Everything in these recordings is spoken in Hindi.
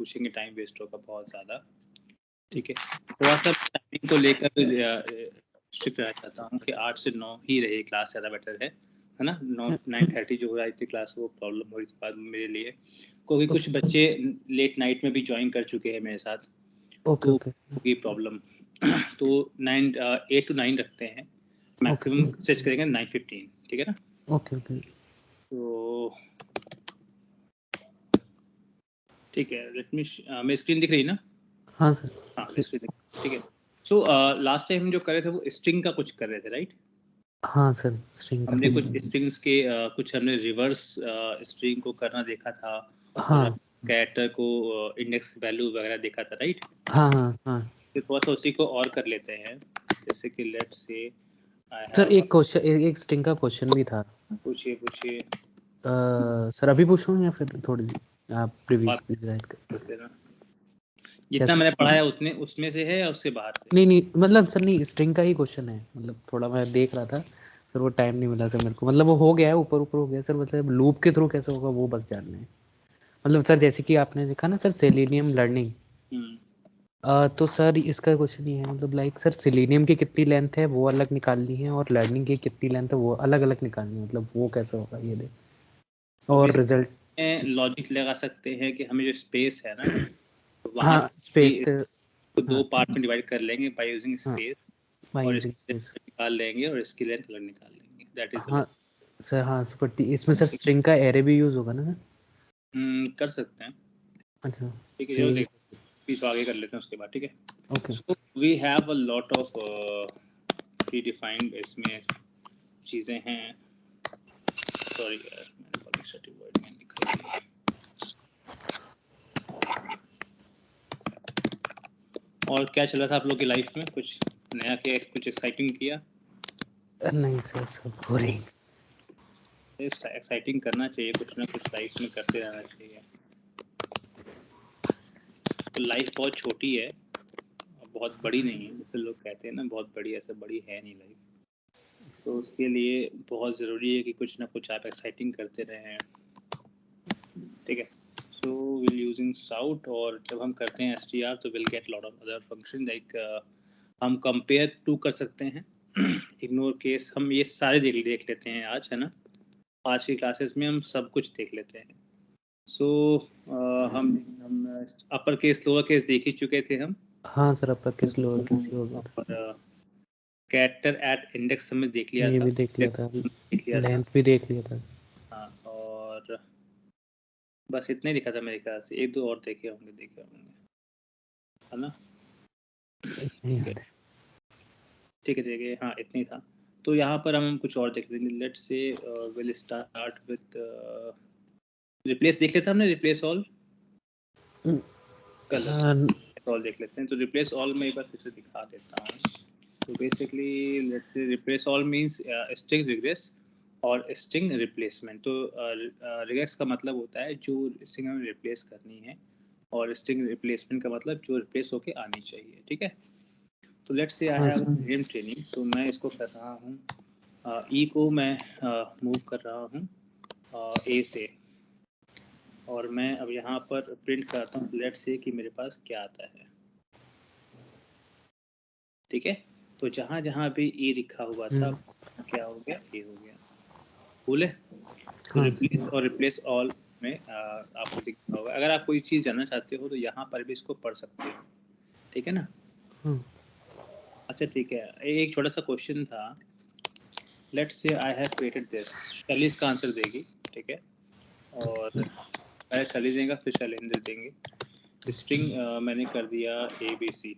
पूछेंगे टाइम वेस्ट होगा बहुत ज़्यादा, ठीक है। थोड़ा सा टाइमिंग को लेकर स्ट्रिक्ट रहना चाहता हूँ कि 8 से 9 ही रहे क्लास, ज़्यादा बेटर है ना। 9:30 जो हो रही थी क्लास वो प्रॉब्लम हो रही थी बाद में मेरे लिए, क्योंकि कुछ बच्चे लेट नाइट में भी ज्वाइन कर चुके हैं मेरे साथ, तो होगी प्रॉब्लम। तो 8 to 9 रखते हैं, मैक्सिमम सेट करेंगे 9:15, ठीक है ना। ओके तो ठीक है, लेट मी, मेरी स्क्रीन दिख रही है ना? हाँ सर, हाँ स्क्रीन, ठीक है। सो लास्ट टाइम हम जो कर रहे थे वो स्ट्रिंग का कुछ कर रहे थे, राइट? हाँ सर, स्ट्रिंग का हमने कुछ स्ट्रिंग्स के कुछ हमने रिवर्स स्ट्रिंग को करना देखा था, हाँ कैरेक्टर को इंडेक्स वैल्यू वगैरह देखा था, राइट? हाँ तो थोड़ा सा उसी को और कर लेते हैं, जैसे कि लेट्स से सर एक क्वेश्चन, एक स्ट्रिंग का क्वेश्चन भी था। पूछिए सर अभी पूछूं या फिर थोड़ी आप प्रीवियसली गाइड कर? जितना मैंने पढ़ा है उतने उसमें से है या उससे बाहर से? नहीं मतलब सर नहीं, स्ट्रिंग का ही क्वेश्चन है, मतलब थोड़ा मैं देख रहा था सर, वो टाइम नहीं मिला सर मेरे को, मतलब वो हो गया है, ऊपर हो गया सर, मतलब लूप के थ्रू कैसे होगा वो बस जानना है। मतलब सर जैसे कि आपने देखा ना सर सेलेनियम लर्निंग, तो सर इसका क्वेश्चन ये है, मतलब लाइक सर सेलेनियम की कितनी लेंथ है वो अलग निकालनी है और लर्निंग की कितनी लेंथ है वो अलग अलग निकालनी है, मतलब वो कैसे होगा ये दे। और रिजल्ट लॉजिक लगा सकते हैं कि हमें जो स्पेस है ना, हाँ स्पेस तो 2 पार्ट में डिवाइड कर लेंगे बाय यूजिंग स्पेस, और स्पेस निकाल लेंगे और इसकी लेंथ अलग निकाल लेंगे, दैट इज हाँ सर। हाँ सर, इसमें सर स्ट्रिंग का एरे भी यूज होगा ना सर? कर सकते हैं। अच्छा ठीक है, चलो देखो पीस आगे कर लेते हैं उसके बाद, ठीक है। Okay. So we have a lot of predefined इसमें चीज़ें हैं। सॉरी यार, मैंने पब्लिसिटी वर्ड में लिखा है। और क्या चल रहा था आप लोग की लाइफ में? कुछ नया किया, कुछ एक्साइटिंग किया? नहीं सर, सब बोरिंग। एक्साइटिंग करना चाहिए, कुछ ना कुछ लाइफ में करते रहना चाहिए। तो लाइफ बहुत छोटी है, बहुत बड़ी नहीं है, जैसे लोग कहते हैं ना बहुत बड़ी, ऐसे बड़ी है नहीं लाइफ। तो उसके लिए बहुत ज़रूरी है कि कुछ ना कुछ आप एक्साइटिंग करते रहें, ठीक है। सो विल यूजिंग साउट, और जब हम करते हैं str तो will get lot of other function, like हम कंपेयर टू कर सकते हैं, इग्नोर केस, हम ये सारे देख लेते हैं आज, है ना। आज की क्लासेस में हम सब कुछ देख लेते हैं। सो हम अपर केस लोअर केस देख ही चुके थे हम। हाँ sir, upper case lower case ही होगा। और कैरेक्टर एट इंडेक्स हमने देख लिया ये था, भी देख लिया था, लेंथ भी देख लिया था। हाँ, और बस इतना ही दिखा था मेरे ख्याल से, 1-2 और देखे होंगे, है ना। ठीक है, हाँ इतना ही था। तो यहाँ पर हम कुछ और देख लेंगे, let's say will start with replace देख लेते हैं हमने, रिप्लेस ऑल ऑल देख लेते हैं। तो रिप्लेस ऑल में एक बार फिर से दिखा देता हूँ। तो basically let's say replace all means string regex और स्ट्रिंग रिप्लेसमेंट। तो रिग्रेस का मतलब होता है जो स्ट्रिंग हमें रिप्लेस करनी है, और स्ट्रिंग रिप्लेसमेंट का मतलब जो रिप्लेस होके आनी चाहिए, ठीक है। तो let's say I have name training, तो मैं इसको कर रहा हूँ ई को मैं मूव कर रहा हूँ ए से, और मैं अब यहाँ पर प्रिंट करता हूँ लेट्स से कि मेरे पास क्या आता है, ठीक है। तो जहाँ जहाँ भी ई लिखा हुआ था क्या हो गया, ए हो गया, कूल है। तो रिप्लेस और रिप्लेस ऑल में आपको दिखना होगा। अगर आप कोई चीज़ जानना चाहते हो तो यहाँ पर भी इसको पढ़ सकते हो, ठीक है ना। अच्छा ठीक है, एक छोटा सा क्वेश्चन था, let's say I have created this, शैली इसका आंसर देगी, ठीक है। और पहले शैली देगा फिर शैलेंद्र देंगे। स्ट्रिंग मैंने कर दिया ABC,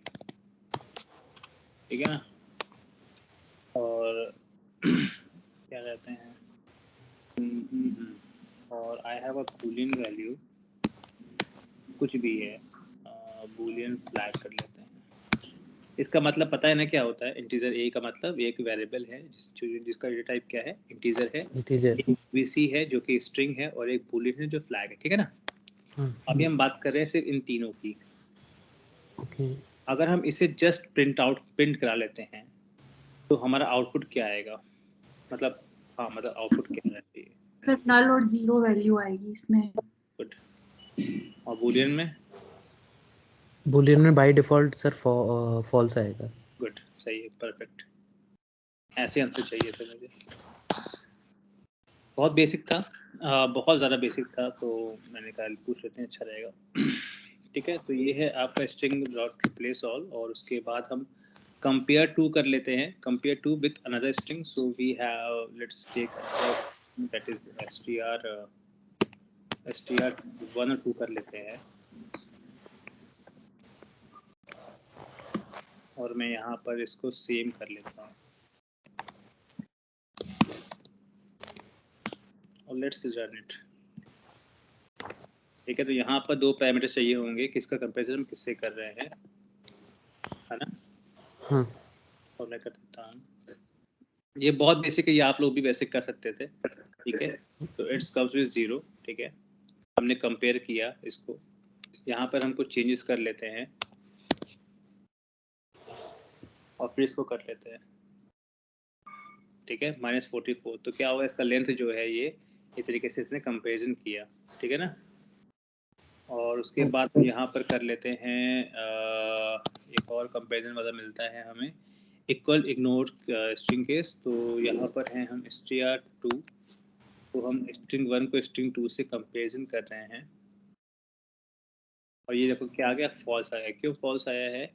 ठीक है ना। और क्या कहते हैं, और I have a Boolean value, कुछ भी है, बूलियन फ्लैग कर लेते हैं। इसका मतलब पता है ना क्या होता है, इंटीजर ए का मतलब एक वेरिएबल है जिसका डेटा टाइप क्या है, इंटीजर है, एक VC है जो कि स्ट्रिंग है, और एक बूलियन है जो फ्लैग है, ठीक है ना। अभी हम बात कर रहे हैं सिर्फ इन तीनों की। अगर हम इसे जस्ट प्रिंट करा लेते हैं तो हमारा आउटपुट क्या आएगा, मतलब हाँ मतलब आउटपुट क्या आना चाहिए सर? नल और 0 वैल्यू आएगी इसमें। गुड। और बूलियन में बूलियन में बाय डिफॉल्ट सर फॉल्स आएगा। गुड, सही है, परफेक्ट। ऐसे आंसर चाहिए थे मुझे। बहुत बेसिक था, बहुत ज़्यादा बेसिक था, तो मैंने कहा पूछ लेते हैं, अच्छा रहेगा। ठीक है, तो ये है आपका स्ट्रिंग डॉट रिप्लेस ऑल, और उसके बाद हम कंपेयर टू कर लेते हैं, compare to with another string. So we have, let's take that is str 1 और 2 कर लेते हैं, और मैं यहाँ पर इसको सेम कर लेता हूँ, और लेट्स रन इट। ठीक है, तो यहाँ पर 2 पैरामीटर्स चाहिए होंगे, किसका कंपेरिजन हम किससे कर रहे हैं, है ना। हाँ और मैं कर देता हूँ, ये बहुत बेसिक है, ये आप लोग भी बेसिक कर सकते थे। ठीक है, तो इट्स कम्स विद 0। ठीक है, हमने कंपेयर किया इसको, यहाँ पर हम कुछ चेंजेस कर लेते हैं और फिर इसको कर लेते हैं। ठीक है, -44, तो क्या होगा, इसका लेंथ जो है ये इस तरीके से इसने कंपेरिजन किया। ठीक है ना, और उसके बाद हम यहाँ पर कर लेते हैं एक और कंपेरिजन वाला मिलता है हमें, इक्वल इग्नोर स्ट्रिंग केस। तो यहाँ पर हैं हम str2, तो हम स्ट्रिंग 1 को स्ट्रिंग 2 से कंपेरिजन कर रहे हैं, और ये देखो क्या आ गया, फॉल्स आया। क्यों फॉल्स आया है,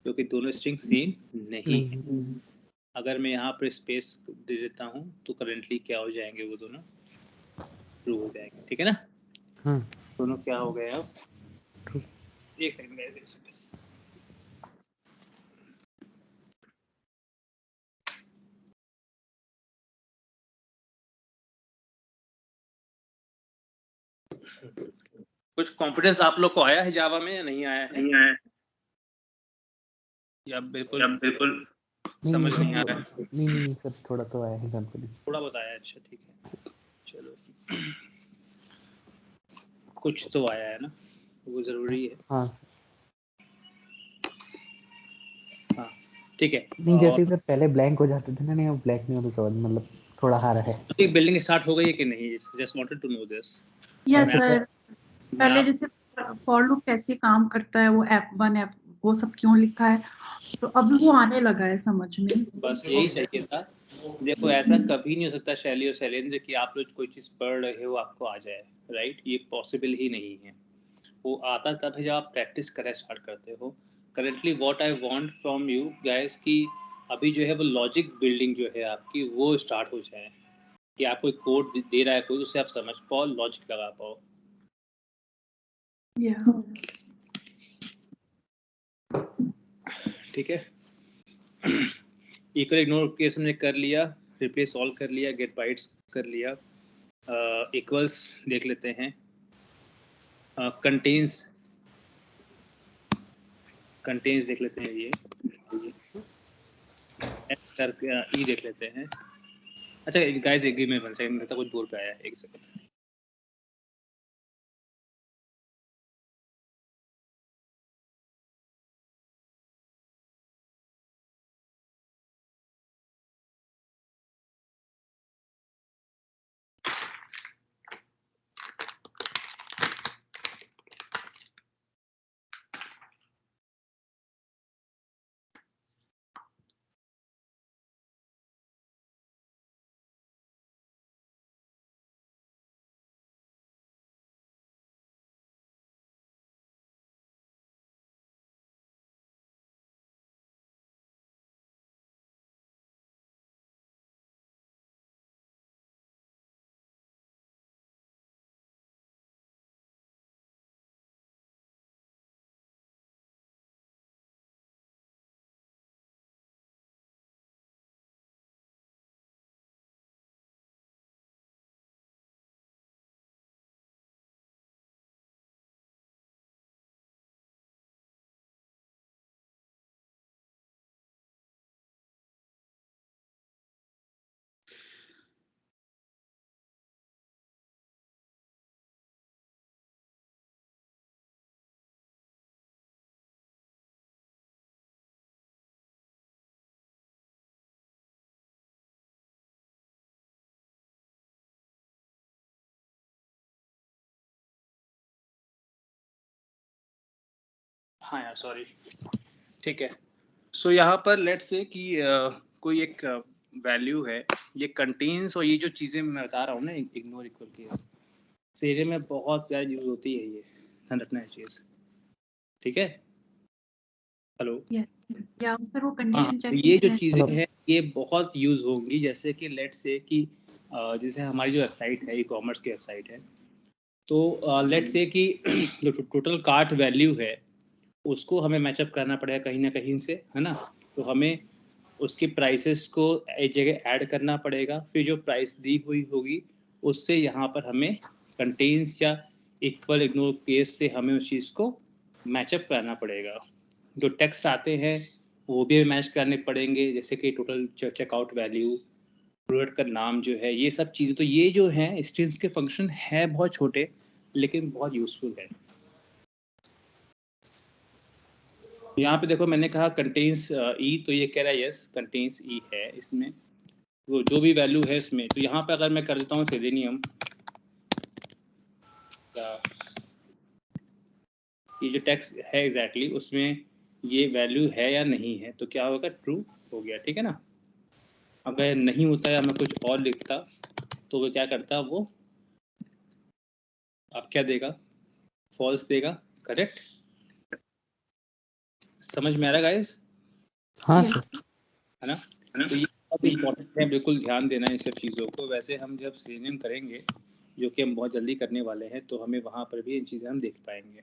क्योंकि दोनों स्ट्रिंग सेम नहीं है। अगर मैं यहाँ पर स्पेस दे देता हूँ तो करेंटली क्या हो जाएंगे, वो दोनों ट्रू हो जाएंगे। ठीक है ना, हाँ दोनों क्या हो गए अब, एक सेकंड में, एक सेकंड। कुछ कॉन्फिडेंस आप लोग को आया है जावा में या नहीं आया है? नहीं आया, या बिल्कुल समझ नहीं आ रहा है? नहीं सर, थोड़ा तो आया है कॉन्फिडेंस। थोड़ा बताया, अच्छा ठीक है, चलो। कुछ तो आया है ना, वो जरूरी है। हाँ हाँ ठीक है, नहीं, जैसे सर पहले ब्लैंक हो जाते थे ना, नहीं अब ब्लैंक नहीं होता, तो मतलब थोड़ा हारा है। तो बिल्डिंग स्टार्ट हो गई है कि नहीं, just wanted to know this. Yes अच्छा सर, पहले जैसे फॉर लूप कैसे काम करता है, वो F1 F वो सब क्यों लिखा है, तो अभी वो आने लगा है समझ में। बस यही चाहिए था। देखो ऐसा कभी नहीं हो सकता शैली और शैलेंद्र कि आप लोग कोई चीज़ पढ़ रहे हो आपको आ जाए, राइट, ये पॉसिबल ही नहीं है। वो आता तब है जब आप प्रैक्टिस करना स्टार्ट करते हो। Currently what I want from you guys कि अभी जो है वो लॉजिक बिल्डिंग जो है आपकी वो स्टार्ट हो जाए, कि आपको कोड दे रहा है कोई, उससे आप समझ पाओ, लॉजिक लगा पाओ। ठीक है, इक्वल इग्नोर केस हमने कर लिया, रिप्लेस सॉल्व कर लिया, गेट बाइट्स कर लिया, इक्वल्स देख लेते हैं, कंटेन्स देख लेते हैं, ये ई देख लेते हैं। अच्छा गाइस, एक गिव मी 1 सेकंड, कुछ बोल पे आया, एक सेकंड। हाँ यार सॉरी, ठीक है। सो यहाँ पर लेट्स से कि कोई एक वैल्यू है, ये कंटेन्स, और ये जो चीज़ें मैं बता रहा हूँ ना, इग्नोर इक्वल केस से एरिया में बहुत ज़्यादा यूज होती है, ये ध्यान रखना है चीज़, ठीक है। हेलो, या सर वो हाँ, कंडीशन तो चेक ये जो है। चीज़ें हैं ये बहुत यूज होंगी, जैसे कि लेट्स से कि जैसे हमारी जो वेबसाइट है, ई कॉमर्स की वेबसाइट है, तो लेट्स से कि जो टोटल कार्ट वैल्यू है उसको हमें मैचअप करना पड़ेगा कहीं ना कहीं से, है ना। तो हमें उसकी प्राइसेस को एक जगह ऐड करना पड़ेगा, फिर जो प्राइस दी हुई होगी उससे यहाँ पर हमें कंटेन्स या इक्वल इग्नोर केस से हमें उस चीज़ को मैचअप करना पड़ेगा। जो टेक्स्ट आते हैं वो भी मैच करने पड़ेंगे, जैसे कि टोटल चेकआउट वैल्यू, प्रोडक्ट का नाम जो है, ये सब चीज़ें। तो ये जो है स्ट्रिंग्स के फंक्शन है बहुत छोटे लेकिन बहुत यूजफुल है। यहाँ पे देखो मैंने कहा कंटेन्स ई, तो ये कह रहा है यस कंटेन्स ई है इसमें, वो जो भी वैल्यू है इसमें। तो यहाँ पे अगर मैं कर देता हूँ सेलेनियम, ये जो टेक्स्ट है एग्जैक्टली उसमें ये वैल्यू है या नहीं है, तो क्या होगा, ट्रू हो गया, ठीक है ना। अगर नहीं होता या मैं कुछ और लिखता तो वो क्या करता, वो अब क्या देगा, फॉल्स देगा, करेक्ट। समझ में आ रहा गाइस? हाँ Yes. सर। है ना। तो ये बहुत इंपॉर्टेंट है, बिल्कुल ध्यान देना है इन सब चीज़ों को। वैसे हम जब सेलेनियम करेंगे, जो कि हम बहुत जल्दी करने वाले हैं, तो हमें वहाँ पर भी इन चीज़ें हम देख पाएंगे,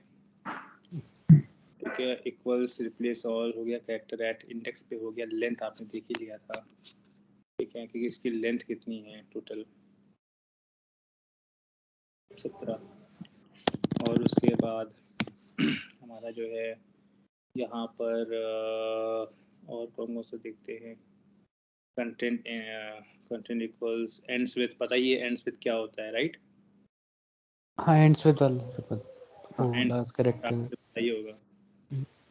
ठीक है। इक्वल्स, रिप्लेस ऑल हो गया, कैरेक्टर एट इंडेक्स पे हो गया, लेंथ आपने देख ही लिया था, ठीक है, क्योंकि इसकी लेंथ कितनी है टोटल 17। और उसके बाद हमारा जो है यहाँ पर और कौन से देखते हैं, content, content equals ends with, पता ही है एंड्स विथ क्या होता है, राइट। हाँ एंड्स विद वाला सर वो एंड लास्ट करेक्टर। बताइए होगा,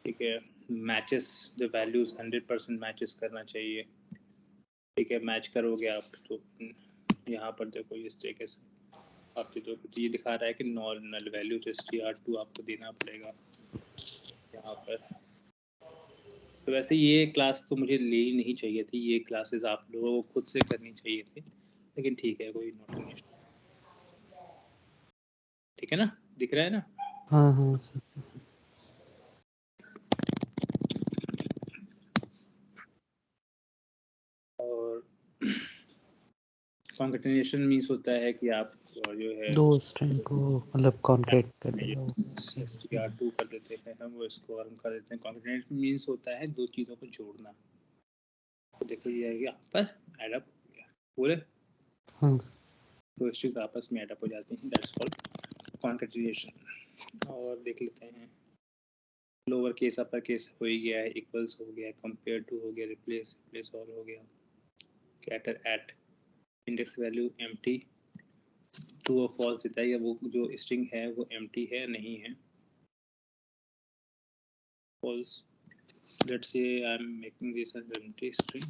ठीक है। मैचेस द वैल्यूज 100% मैचेस करना चाहिए, ठीक है। मैच करोगे आप तो यहाँ पर देखो इस तरीके से आपके तो ये दिखा रहा है कि नॉर्मल वैल्यू तो str2 आपको देना पड़ेगा यहाँ पर। तो वैसे ये क्लास तो मुझे लेनी नहीं चाहिए थी, ये क्लासेस आप लोगों को खुद से करनी चाहिए थी, लेकिन ठीक है, कोई नॉट एन इशू, ठीक है ना, दिख रहा है ना। हाँ हाँ सर। और कॉन्केटेनेशन मीन्स होता है कि आप जो है दो स्ट्रिंग को मतलब कॉन्क्रीट कर देगा वो। str2 कर देते हैं हम, वो इसको और हम कर देते हैं कॉन्केटेनेशन मीन्स होता है दो चीज़ों को जोड़ना। तो देखो ये यहाँ पर ऐड अप हो गया पूरे, हाँ तो स्ट्रिंग आपस में ऐड अप हो जाती हैं, दैट्स कॉल्ड कॉन्केटेनेशन। और देख लेते हैं, लोअर केस अपर केस हो ही गया है, इक्वल्स हो गया, कंपेयर टू हो गया, रिप्लेस रिप्लेस ऑल हो गया, कैटर at, index value empty, true और फॉल्स देता है या वो जो स्ट्रिंग है वो एम्प्टी है नहीं है, false. Let's say I am making this as empty string,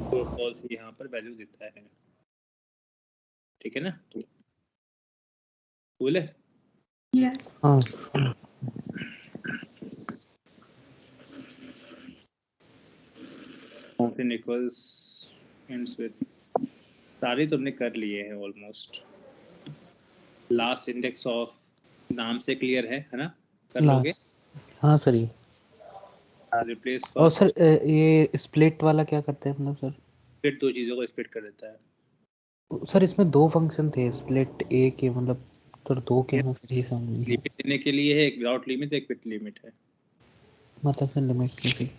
तो फॉल्स यहाँ पर वैल्यू देता है, ठीक है ना। बोले Yes. हाँ। फाउंटेन इक्वल्स एंड्स विद, सारे तुमने कर लिए हैं ऑलमोस्ट। लास्ट इंडेक्स ऑफ नाम से क्लियर है ना, कर लोगे। लास्ट हाँ सर ये। रिप्लेस और फर्स्ट, सर ये स्प्लिट वाला क्या करते हैं मतलब सर? फिर दो चीज़ों को स्प्लिट कर देता है। सर इसमें दो फंक्शन थे स्प्लिट ए के मतलब, तो दो के हैं फिर ये समझ नहीं है। लिमिट देने के लिए है, एक विदाउट लिमिट, एक विद लिमिट है। मतलब सर लिमिट की थी।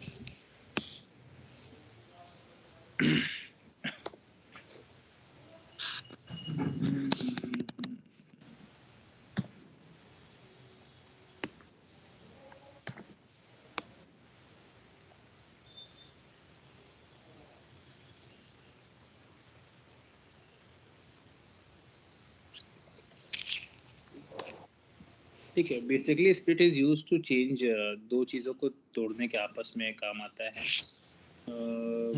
ठीक है, basically split is used to change, दो चीज़ों को तोड़ने के आपस में काम आता है।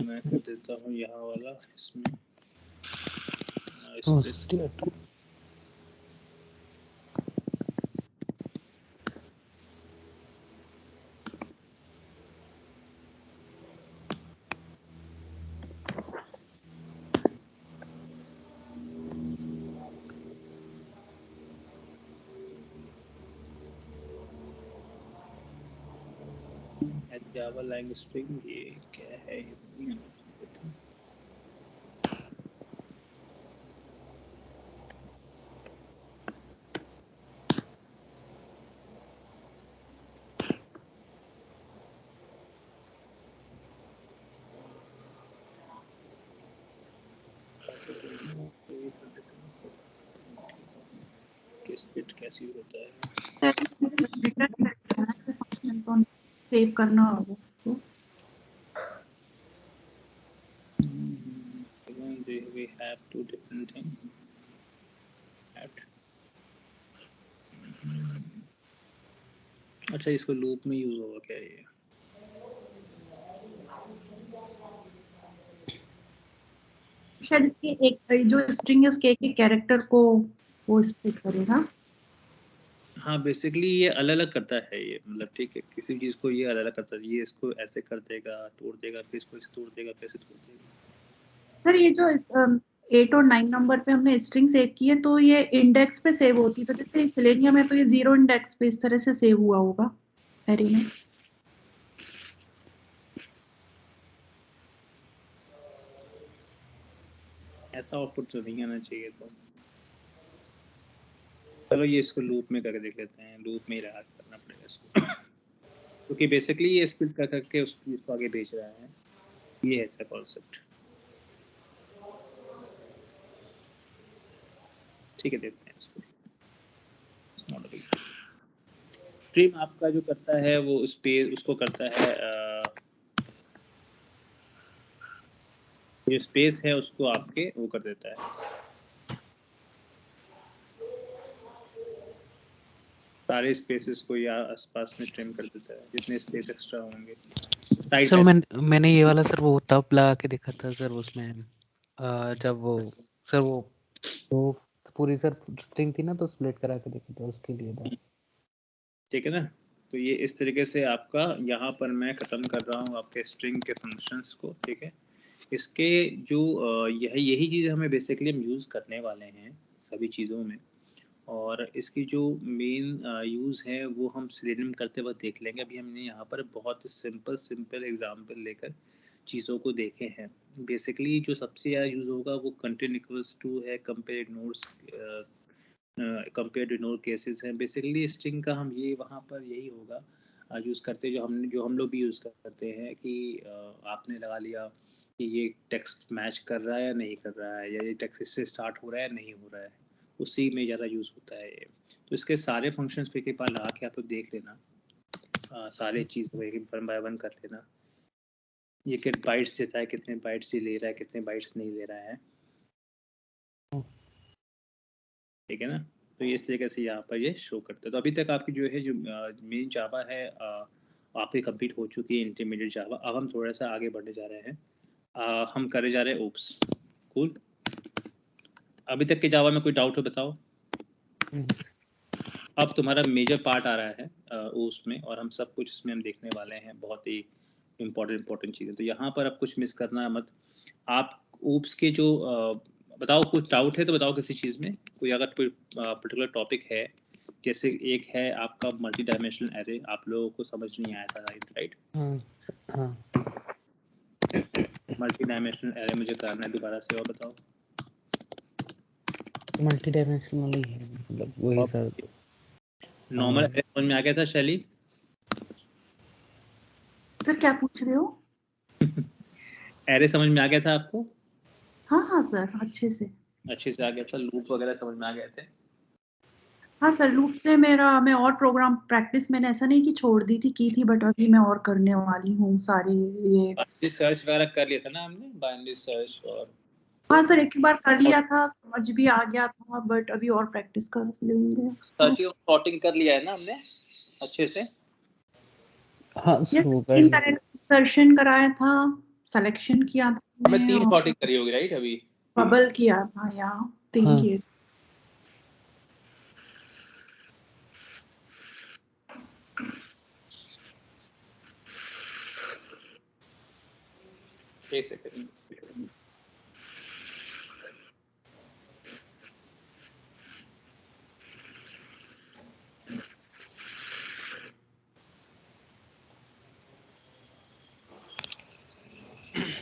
मैं कर देता हूँ यहाँ वाला, इसमें स्टेट जावा लैंग्वेज स्ट्रिंग, ये क्या है? स्प्लिट कैसे होता है? सेव करना होगा उसको। We have two different things. अच्छा, इसको लूप में यूज होगा क्या ये? शायद इसकी एक जो स्ट्रिंग है उसके एक कैरेक्टर को वो स्प्लिट करेगा। हाँ, बेसिकली ये अलग अलग करता है ये, मतलब ठीक है, किसी चीज को ये अलग अलग करता है, ये इसको ऐसे कर देगा, तोड़ देगा, फिर इसको ऐसे तोड़ देगा, फिर ऐसे तोड़ देगा। सर ये जो 8 और 9 नंबर पे हमने स्ट्रिंग सेव की है तो ये इंडेक्स पे सेव होती है, तो जैसे सिलेनियम है तो ये 0 इंडेक्स पे इस तरह से सेव हुआ होगा एरे में। ऐसा आउटपुट तो नहीं आना चाहिए। तो चलो ये इसको लूप में करके देख लेते हैं, लूप में ही रहा करना पड़ेगा इसको क्योंकि बेसिकली ये स्प्लिट कर करके उसको आगे भेज रहा है, ये है ऐसा कॉन्सेप्ट। ठीक है, देखते हैं इसको। स्ट्रीम आपका जो करता है वो स्पेस उसको करता है, जो स्पेस है उसको आपके वो कर देता है, सारे स्पेसेस को या आसपास में ट्रिम कर देता है जितने स्पेस एक्स्ट्रा होंगे। सर मैंने ये वाला सर वो तब लगा के देखा था सर उसमें जब वो सर वो पूरी सर स्ट्रिंग थी ना तो स्प्लिट करा के देखा था उसके लिए था। ठीक है ना, तो ये इस तरीके से आपका यहाँ पर मैं ख़त्म कर रहा हूँ आपके स्ट्रिंग के फंक्शंस को। ठीक है, इसके जो यही चीज़ हमें बेसिकली हम यूज़ करने वाले हैं सभी चीज़ों में, और इसकी जो मेन यूज़ है वो हम सिलेनियम करते वक्त देख लेंगे। अभी हमने यहाँ पर बहुत सिंपल एग्जांपल लेकर चीज़ों को देखे हैं। बेसिकली जो सबसे ज़्यादा यूज़ होगा वो कंटेंट इक्वल्स टू है, compare ignores compare ignore cases हैं। बेसिकली स्ट्रिंग का हम ये वहाँ पर यही होगा यूज़ करते, जो हम लोग भी यूज़ करते हैं कि आपने लगा लिया कि ये टेक्स्ट मैच कर रहा है या नहीं कर रहा है, या ये टेक्स्ट इससे स्टार्ट हो रहा है या नहीं हो रहा है, उसी में ज़्यादा यूज़ होता है ये। तो इसके सारे फंक्शंस पे के पास लगा के आप तो देख लेना, सारे चीज़ वन बाय वन कर लेना। ये कितने बाइट्स देता है, कितने बाइट्स ये ले रहा है, कितने बाइट्स नहीं ले रहा है। ठीक है ना, तो ये इस तरीके से यहाँ पर ये शो करता है। तो अभी तक आपकी जो है जो मेन जावा है आपकी कंप्लीट हो चुकी है, इंटरमीडिएट जावा। अब हम थोड़ा सा आगे बढ़ने जा रहे हैं, हम करे जा रहे हैं ओप्स। कूल, अभी तक के जावा में कोई डाउट हो बताओ। अब तुम्हारा मेजर पार्ट आ रहा है ओप्स में, और हम सब कुछ इसमें हम देखने वाले हैं, बहुत ही इम्पोर्टेंट चीज़ें। तो यहाँ पर अब कुछ मिस करना मत। आप ओप्स के जो बताओ, कुछ डाउट है तो बताओ किसी चीज़ में, कोई अगर कोई पर्टिकुलर टॉपिक है, जैसे एक है आपका मल्टी डायमेंशनल एरे, आप लोगों को समझ नहीं आया था, राइट? मल्टी डायमेंशनल एरे मुझे करना है दोबारा से, और बताओ। मल्टी डायमेंशनल ही है, मतलब वही सर। नॉर्मल एरे समझ में आ गया था शैली? सर क्या पूछ रहे हो? एरे समझ में आ गया था आपको? हाँ सर, अच्छे से आ गया था। लूप वगैरह समझ में आ गए थे? हाँ सर, लूप से मैं और प्रोग्राम प्रैक्टिस मैंने ऐसा नहीं कि छोड़ दी थी, की थी, बट अभी मैं और करने वाली हूँ सारी ये बाइनरी सर्च वगैरह कर लिया था ना हमने, बाइनरी सर्च। और हाँ सर, एक बार कर लिया था, समझ भी आ गया था, बट अभी और प्रैक्टिस कर लेंगे। सर्च और सॉर्टिंग कर लिया है ना हमने अच्छे से? हाँ सर, वो कर इंसर्शन कराया था, सिलेक्शन किया था, हमें 3 सॉर्टिंग करी होगी, राइट? अभी बबल किया था या think it. एक सेकंड।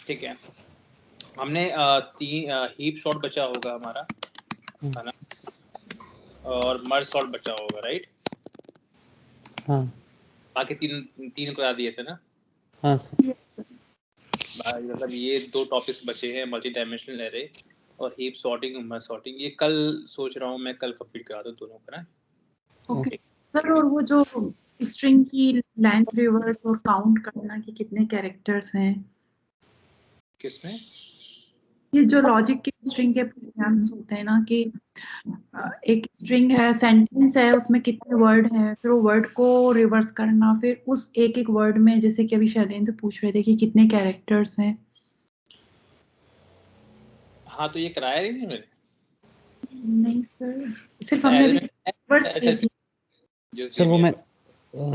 ठीक है, हमने तीन हीप शॉट बचा होगा हमारा, है ना, और मर्ज शॉट बचा होगा, राइट? हाँ बाकी तीन करा दिए थे ना। हाँ सर। मतलब ये दो टॉपिक्स बचे हैं, मल्टी डायमेंशनल एरे और हीप सॉर्टिंग और मर्ज सॉर्टिंग। ये कल सोच रहा हूँ मैं कल कंप्लीट करा दूँ दोनों का ना। ओके सर, और वो जो स्ट्रिंग की लेंथ, रिवर्स और काउंट करना कि कितने कैरेक्टर्स हैं, किसमें? ये जो लॉजिक के स्ट्रिंग के प्रोग्राम्स होते हैं ना, कि एक स्ट्रिंग है, सेंटेंस है, उसमें कितने वर्ड हैं, फिर वो वर्ड को रिवर्स करना, फिर उस एक एक वर्ड में, जैसे कि अभी शैलेंद्र पूछ रहे थे कि कितने कैरेक्टर्स हैं। हाँ तो ये कराया नहीं मैंने। नहीं सर, सिर्फ हमने अभी रिवर्स देखी। सर वो मैं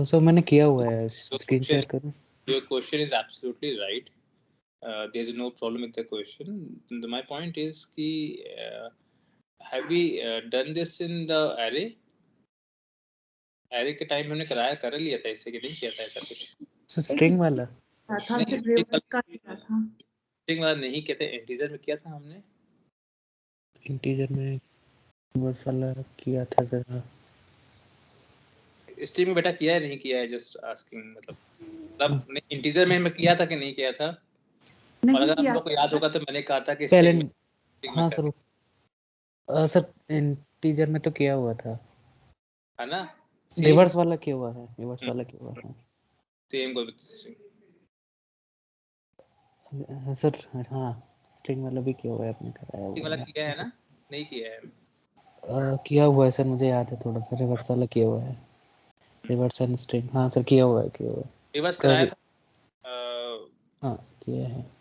सर मैंने किया हुआ है, स्क्रीन शेयर करूं? Your question is absolutely right. There is no problem with the question. My point is कि have we done this in the array? array के टाइम हमने कर लिया था इससे, कि नहीं किया था ऐसा कुछ? सर स्ट्रिंग वाला था, सिर्फ रिवर्स का किया था। स्ट्रिंग वाला नहीं किया था, इंटीजर में किया था हमने। इंटीजर में रिवर्स वाला किया था सर। स्ट्रिंग में बेटा किया है नहीं किया है? जस्ट आस्किंग, मतलब इंटीजर में मैं किया था कि नहीं किया था? और अगर आप लोग को याद होगा तो मैंने कहा था कि पहले स्ट्रिंग में हाँ सर सर इंटीजर में तो किया हुआ था, है ना? रिवर्स वाला किया हुआ है, रिवर्स वाला किया हुआ है। Same goal with string sir हाँ, स्ट्रिंग वाला भी किया हुआ है, आपने कराया हुआ वाला है। किया है ना? नहीं किया है? किया हुआ है सर, मुझे याद है थोड़ा सा, रिवर्स वाला किया हुआ है, रिवर्स एंड स्ट्रिंग। हाँ सर किया हुआ है, किया हुआ है। रिवर्स कराया था। हाँ किया है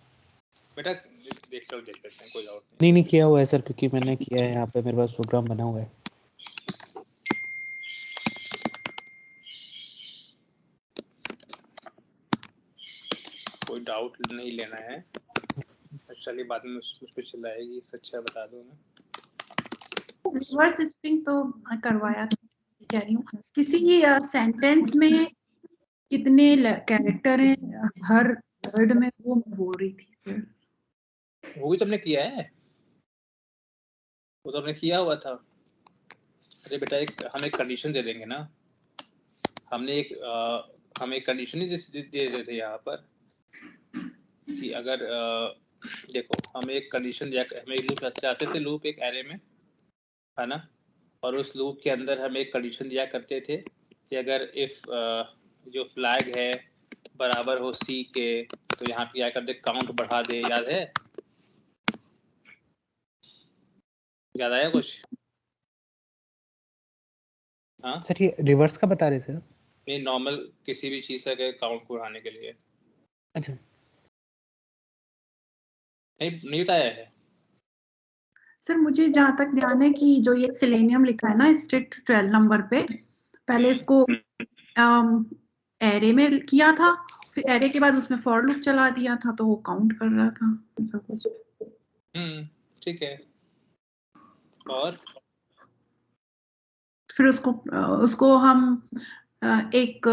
बेटा देख लेते हैं, कोई डाउट नहीं। नहीं किया हुआ है सर, क्योंकि मैंने किया है, यहाँ पे मेरे पास प्रोग्राम बना हुआ है। कोई डाउट नहीं लेना है। चलिए बाद में उस पर चिल्लाएगी, सच्चा बता दूं मैं। रिवर्स स्ट्रिंग तो करवाया था, कह रही हूँ किसी सेंटेंस में कितने कैरेक्टर हैं हर वर्ड में, वो मैं बोल रही थी सर। वो भी तुमने किया है? वो तो हमने किया हुआ था। अरे बेटा हम एक कंडीशन दे देंगे ना, हमने हम एक कंडीशन ही दे रहे थे यहाँ पर कि अगर देखो हम एक कंडीशन दिया, हम एक लूप चाहते थे, लूप एक एरे में, है ना, और उस लूप के अंदर हम एक कंडीशन दिया करते थे कि अगर इफ जो फ्लैग है बराबर हो सी के, तो यहाँ पे क्या कर दे, काउंट बढ़ा दे। याद है? याद आया कुछ? हाँ सर ये रिवर्स का बता रहे थे? ये नॉर्मल किसी भी चीज़ का काउंट को बढ़ाने के लिए। अच्छा नहीं बताया है सर मुझे जहाँ तक ध्यान है कि जो ये सिलेनियम लिखा है ना स्ट्रिक्ट 12 नंबर पे, पहले इसको एरे में किया था, फिर एरे के बाद उसमें फॉर लूप चला दिया था, तो वो काउंट कर रहा था, ऐसा कुछ। ठीक है। और फिर उसको हम एक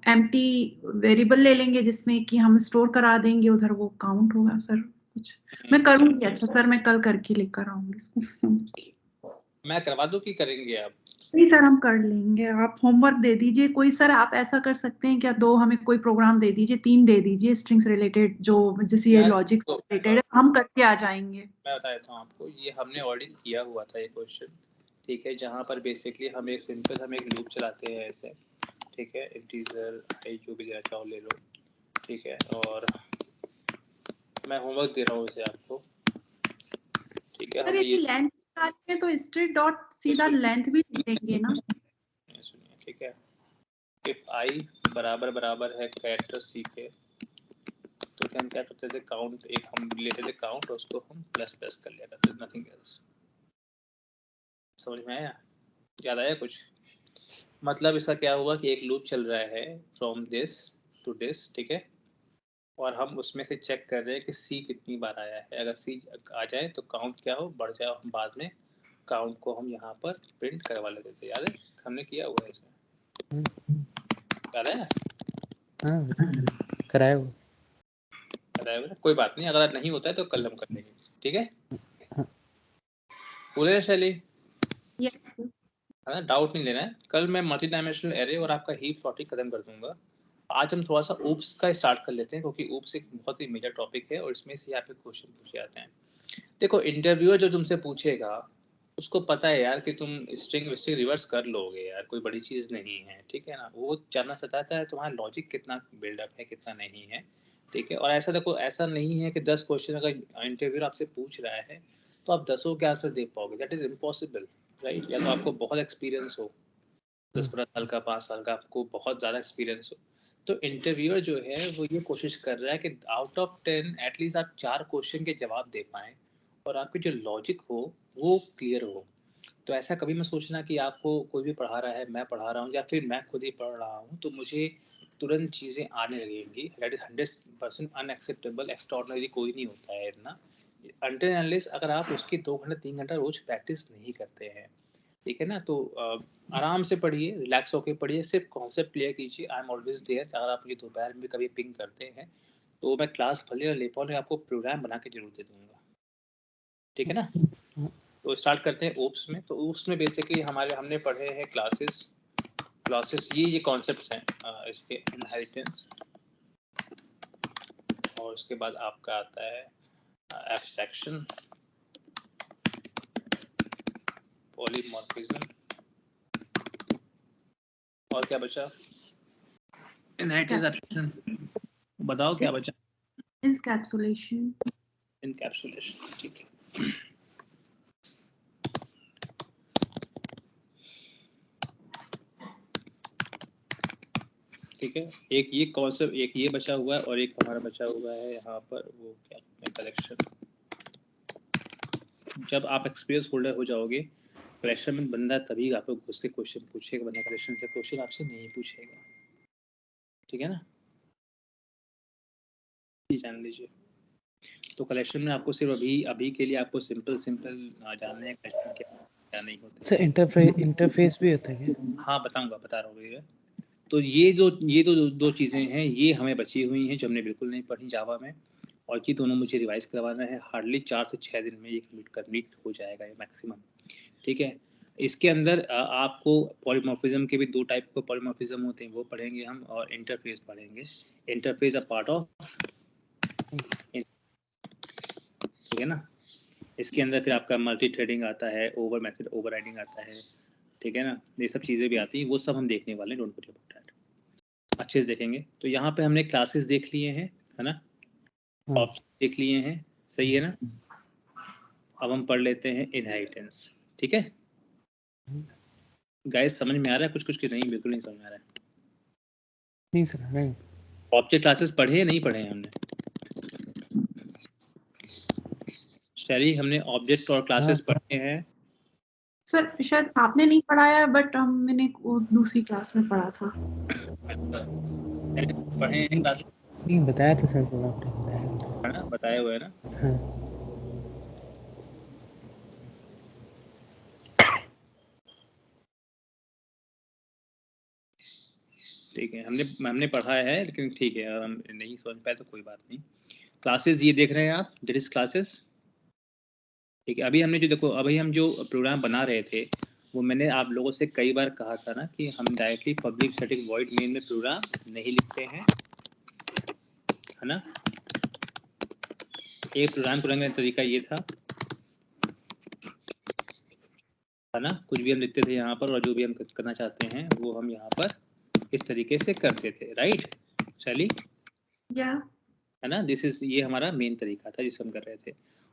एम्प्टी वेरिएबल ले लेंगे जिसमें कि हम स्टोर करा देंगे, उधर वो काउंट होगा सर कुछ। मैं करूंगी। अच्छा सर, मैं कल करके लेकर आऊंगी इसको। मैं करवा दूं कि करेंगे आप? नहीं सर, हम कर लेंगे, आप होमवर्क दे दीजिए कोई। सर आप ऐसा कर सकते हैं क्या, 2 हमें कोई प्रोग्राम दे दीजिए, 3 दे दीजिए स्ट्रिंग्स रिलेटेड, जो जैसे ये लॉजिक से रिलेटेड है, हम करके आ जाएंगे। मैं बता देता हूँ आपको, ये हमने ऑलरेडी किया हुआ था ये क्वेश्चन, ठीक है, जहाँ पर बेसिकली हम एक लूप चलाते हैं ऐसे, ठीक है, इंटीजर आई जो भी देना चाहो ले लो, ठीक है, और मैं होमवर्क दे रहा हूँ इसे आपको, ठीक है। सर यदि लेंथ में तो स्ट्रिट डॉट सीधा लेंथ भी लेंगे ना? सुनिए, ठीक है, इफ आई बराबर बराबर है कैरेक्टर सी के, तो हम क्या करते थे, काउंट एक हम लेते थे काउंट, उसको हम प्लस प्लस कर लिया करते थे, नथिंग एल्स। समझ में आया? याद आया कुछ? मतलब इसका क्या हुआ कि एक लूप चल रहा है फ्रॉम दिस टू दिस, ठीक है, और हम उसमें से चेक कर रहे हैं कि सी कितनी बार आया है। अगर सी आ जाए तो काउंट क्या हो, बढ़ जाए, हम बाद में काउंट को हम यहाँ पर प्रिंट करवा लेते थे। याद है हमने किया हुआ है ऐसा? याद है? हाँ कराया हुआ। बताया हुआ? कोई बात नहीं, अगर नहीं होता है तो कल हम कर लेंगे, ठीक है? पूरे शैली Yes. है ना, डाउट नहीं लेना है। कल मैं मल्टी डायमेंशनल एरे और आपका हीप सॉर्टिंग खत्म कर दूंगा। आज हम थोड़ा सा ऊप्स का स्टार्ट कर लेते हैं, क्योंकि ऊप्स एक बहुत ही मेजर टॉपिक है और इसमें से यहाँ पे क्वेश्चन पूछे जाते हैं। देखो, इंटरव्यूअर जो तुमसे पूछेगा उसको पता है यार कि तुम स्ट्रिंग विस्ट्रिंग रिवर्स कर लोगे यार, कोई बड़ी चीज़ नहीं है, ठीक है ना। वो जानना चाहता है तुम्हारा लॉजिक कितना बिल्डअप है, कितना नहीं है, ठीक है। और ऐसा देखो, ऐसा नहीं है कि 10 क्वेश्चन अगर इंटरव्यूअर आपसे पूछ रहा है तो आप 10 के आंसर दे पाओगे, दैट इज़ इम्पॉसिबल, राइट। या तो आपको बहुत एक्सपीरियंस हो, 10-15 साल का, 5 साल का, आपको बहुत ज़्यादा एक्सपीरियंस हो। तो इंटरव्यूअर जो है वो ये कोशिश कर रहा है कि आउट ऑफ 10 एटलीस्ट आप 4 क्वेश्चन के जवाब दे पाएँ और आपकी जो लॉजिक हो वो क्लियर हो। तो ऐसा कभी मत सोचना कि आपको कोई भी पढ़ा रहा है, मैं पढ़ा रहा हूँ या फिर मैं खुद ही पढ़ रहा हूँ तो मुझे तुरंत चीज़ें आने लगेंगी। दैट इज़ 100% अनएक्सेप्टेबल, एक्स्ट्राऑर्डिनरी कोई नहीं होता है इतना, अनटिल अनलेस अगर आप उसकी 2 घंटा 3 घंटा रोज़ प्रैक्टिस नहीं करते हैं, ठीक है ना। तो आराम से पढ़िए, रिलैक्स होकर पढ़िए, सिर्फ कॉन्सेप्ट क्लियर कीजिए। I am always there. अगर आप मुझे दोपहर में कभी पिंग करते हैं तो मैं क्लास भले ले पाऊँ, आपको प्रोग्राम बना के जरूर दे दूंगा, ठीक है ना। तो स्टार्ट करते हैं ओप्स में। तो ओप्स में बेसिकली हमने पढ़े हैं क्लासेस ये कॉन्सेप्ट्स हैं इसके, इनहेरिटेंस, और उसके बाद आपका आता है एब्स्ट्रैक्शन, पॉलीमॉर्फिज्म, और क्या बचा? इनहेरिटेंस, एब्स्ट्रैक्शन, बताओ क्या बचा? Encapsulation. इनकैप्सुलेशन, ठीक है। ठीक है, एक ये कॉन्सेप्ट, एक ये बचा हुआ है, और एक हमारा बचा हुआ है यहाँ पर, वो क्या है, कलेक्शन। जब आप एक्सपीरियंस होल्डर हो जाओगे, कलेक्शन में बंदा तभी आपको घुस के क्वेश्चन पूछेगा, बंदा कलेक्शन से क्वेश्चन आपसे नहीं पूछेगा, ठीक है ना, ये जान लीजिए। तो कलेक्शन में आपको सिर्फ अभी के लिए आपको सिंपल जानना है कलेक्शन क्या नहीं होते। सर इंटरफेस भी होता है क्या? हाँ बताऊंगा, बता रहा हूँ भैया। तो ये दो चीज़ें हैं, ये हमें बची हुई हैं जो हमने बिल्कुल नहीं पढ़ी जावा में, और ये दोनों मुझे रिवाइज करवाना है। हार्डली 4 से 6 दिन में ये कंप्लीट हो जाएगा ये मैक्सिमम, ठीक है। इसके अंदर आपको पॉलीमॉर्फिज्म के भी 2 टाइप के पॉलीमॉर्फिज्म होते हैं, वो पढ़ेंगे हम, और इंटरफेस पढ़ेंगे। इंटरफेस अ पार्ट ऑफ, ठीक है ना। इसके अंदर फिर आपका मल्टी थ्रेडिंग आता है, ओवर मेथड ओवरराइडिंग आता है, ठीक है ना। ये सब चीज़ें भी आती हैं, वो सब हम देखने वाले हैं, डोंट वरी अबाउट दैट, अच्छे से देखेंगे। तो यहाँ पे हमने क्लासेस देख लिए हैं, है ना, ऑब्जेक्ट देख लिए हैं, सही है ना। अब हम पढ़ लेते हैं इनहेरिटेंस, ठीक है। गाइस समझ में आ रहा है कुछ कि नहीं? बिल्कुल नहीं समझ में आ रहा है। नहीं सर, नहीं। ऑब्जेक्ट क्लासेस पढ़े या नहीं पढ़े हैं हमने? शैली, हमने ऑब्जेक्ट और क्लासेस पढ़े हैं। सर शायद आपने नहीं पढ़ाया, बट मैंने दूसरी क्लास में पढ़ा था। पढ़े हैं क्लास, नहीं बताया था सर, थोड़ा आपने बताया है ना, बताया हुआ है ना। हाँ। ठीक है, हमने पढ़ा है, लेकिन ठीक है, अगर हम नहीं समझ पाए तो कोई बात नहीं। क्लासेस ये देख रहे हैं आप, दैट इज क्लासेस, ठीक है। अभी हमने जो, देखो अभी हम जो प्रोग्राम बना रहे थे वो मैंने आप लोगों से कई बार कहा था ना कि हम directly public static void main में प्रोग्राम नहीं लिखते हैं, है ना। एक प्रोग्राम करने का तरीका ये था, है ना, कुछ भी हम लिखते थे यहाँ पर और जो भी हम करना चाहते हैं वो हम यहाँ पर इस तरीके से करते थे, राइट शैली? या है ना, दिस इज, ये हमारा मेन तरीका था जिसे हम कर रहे थे।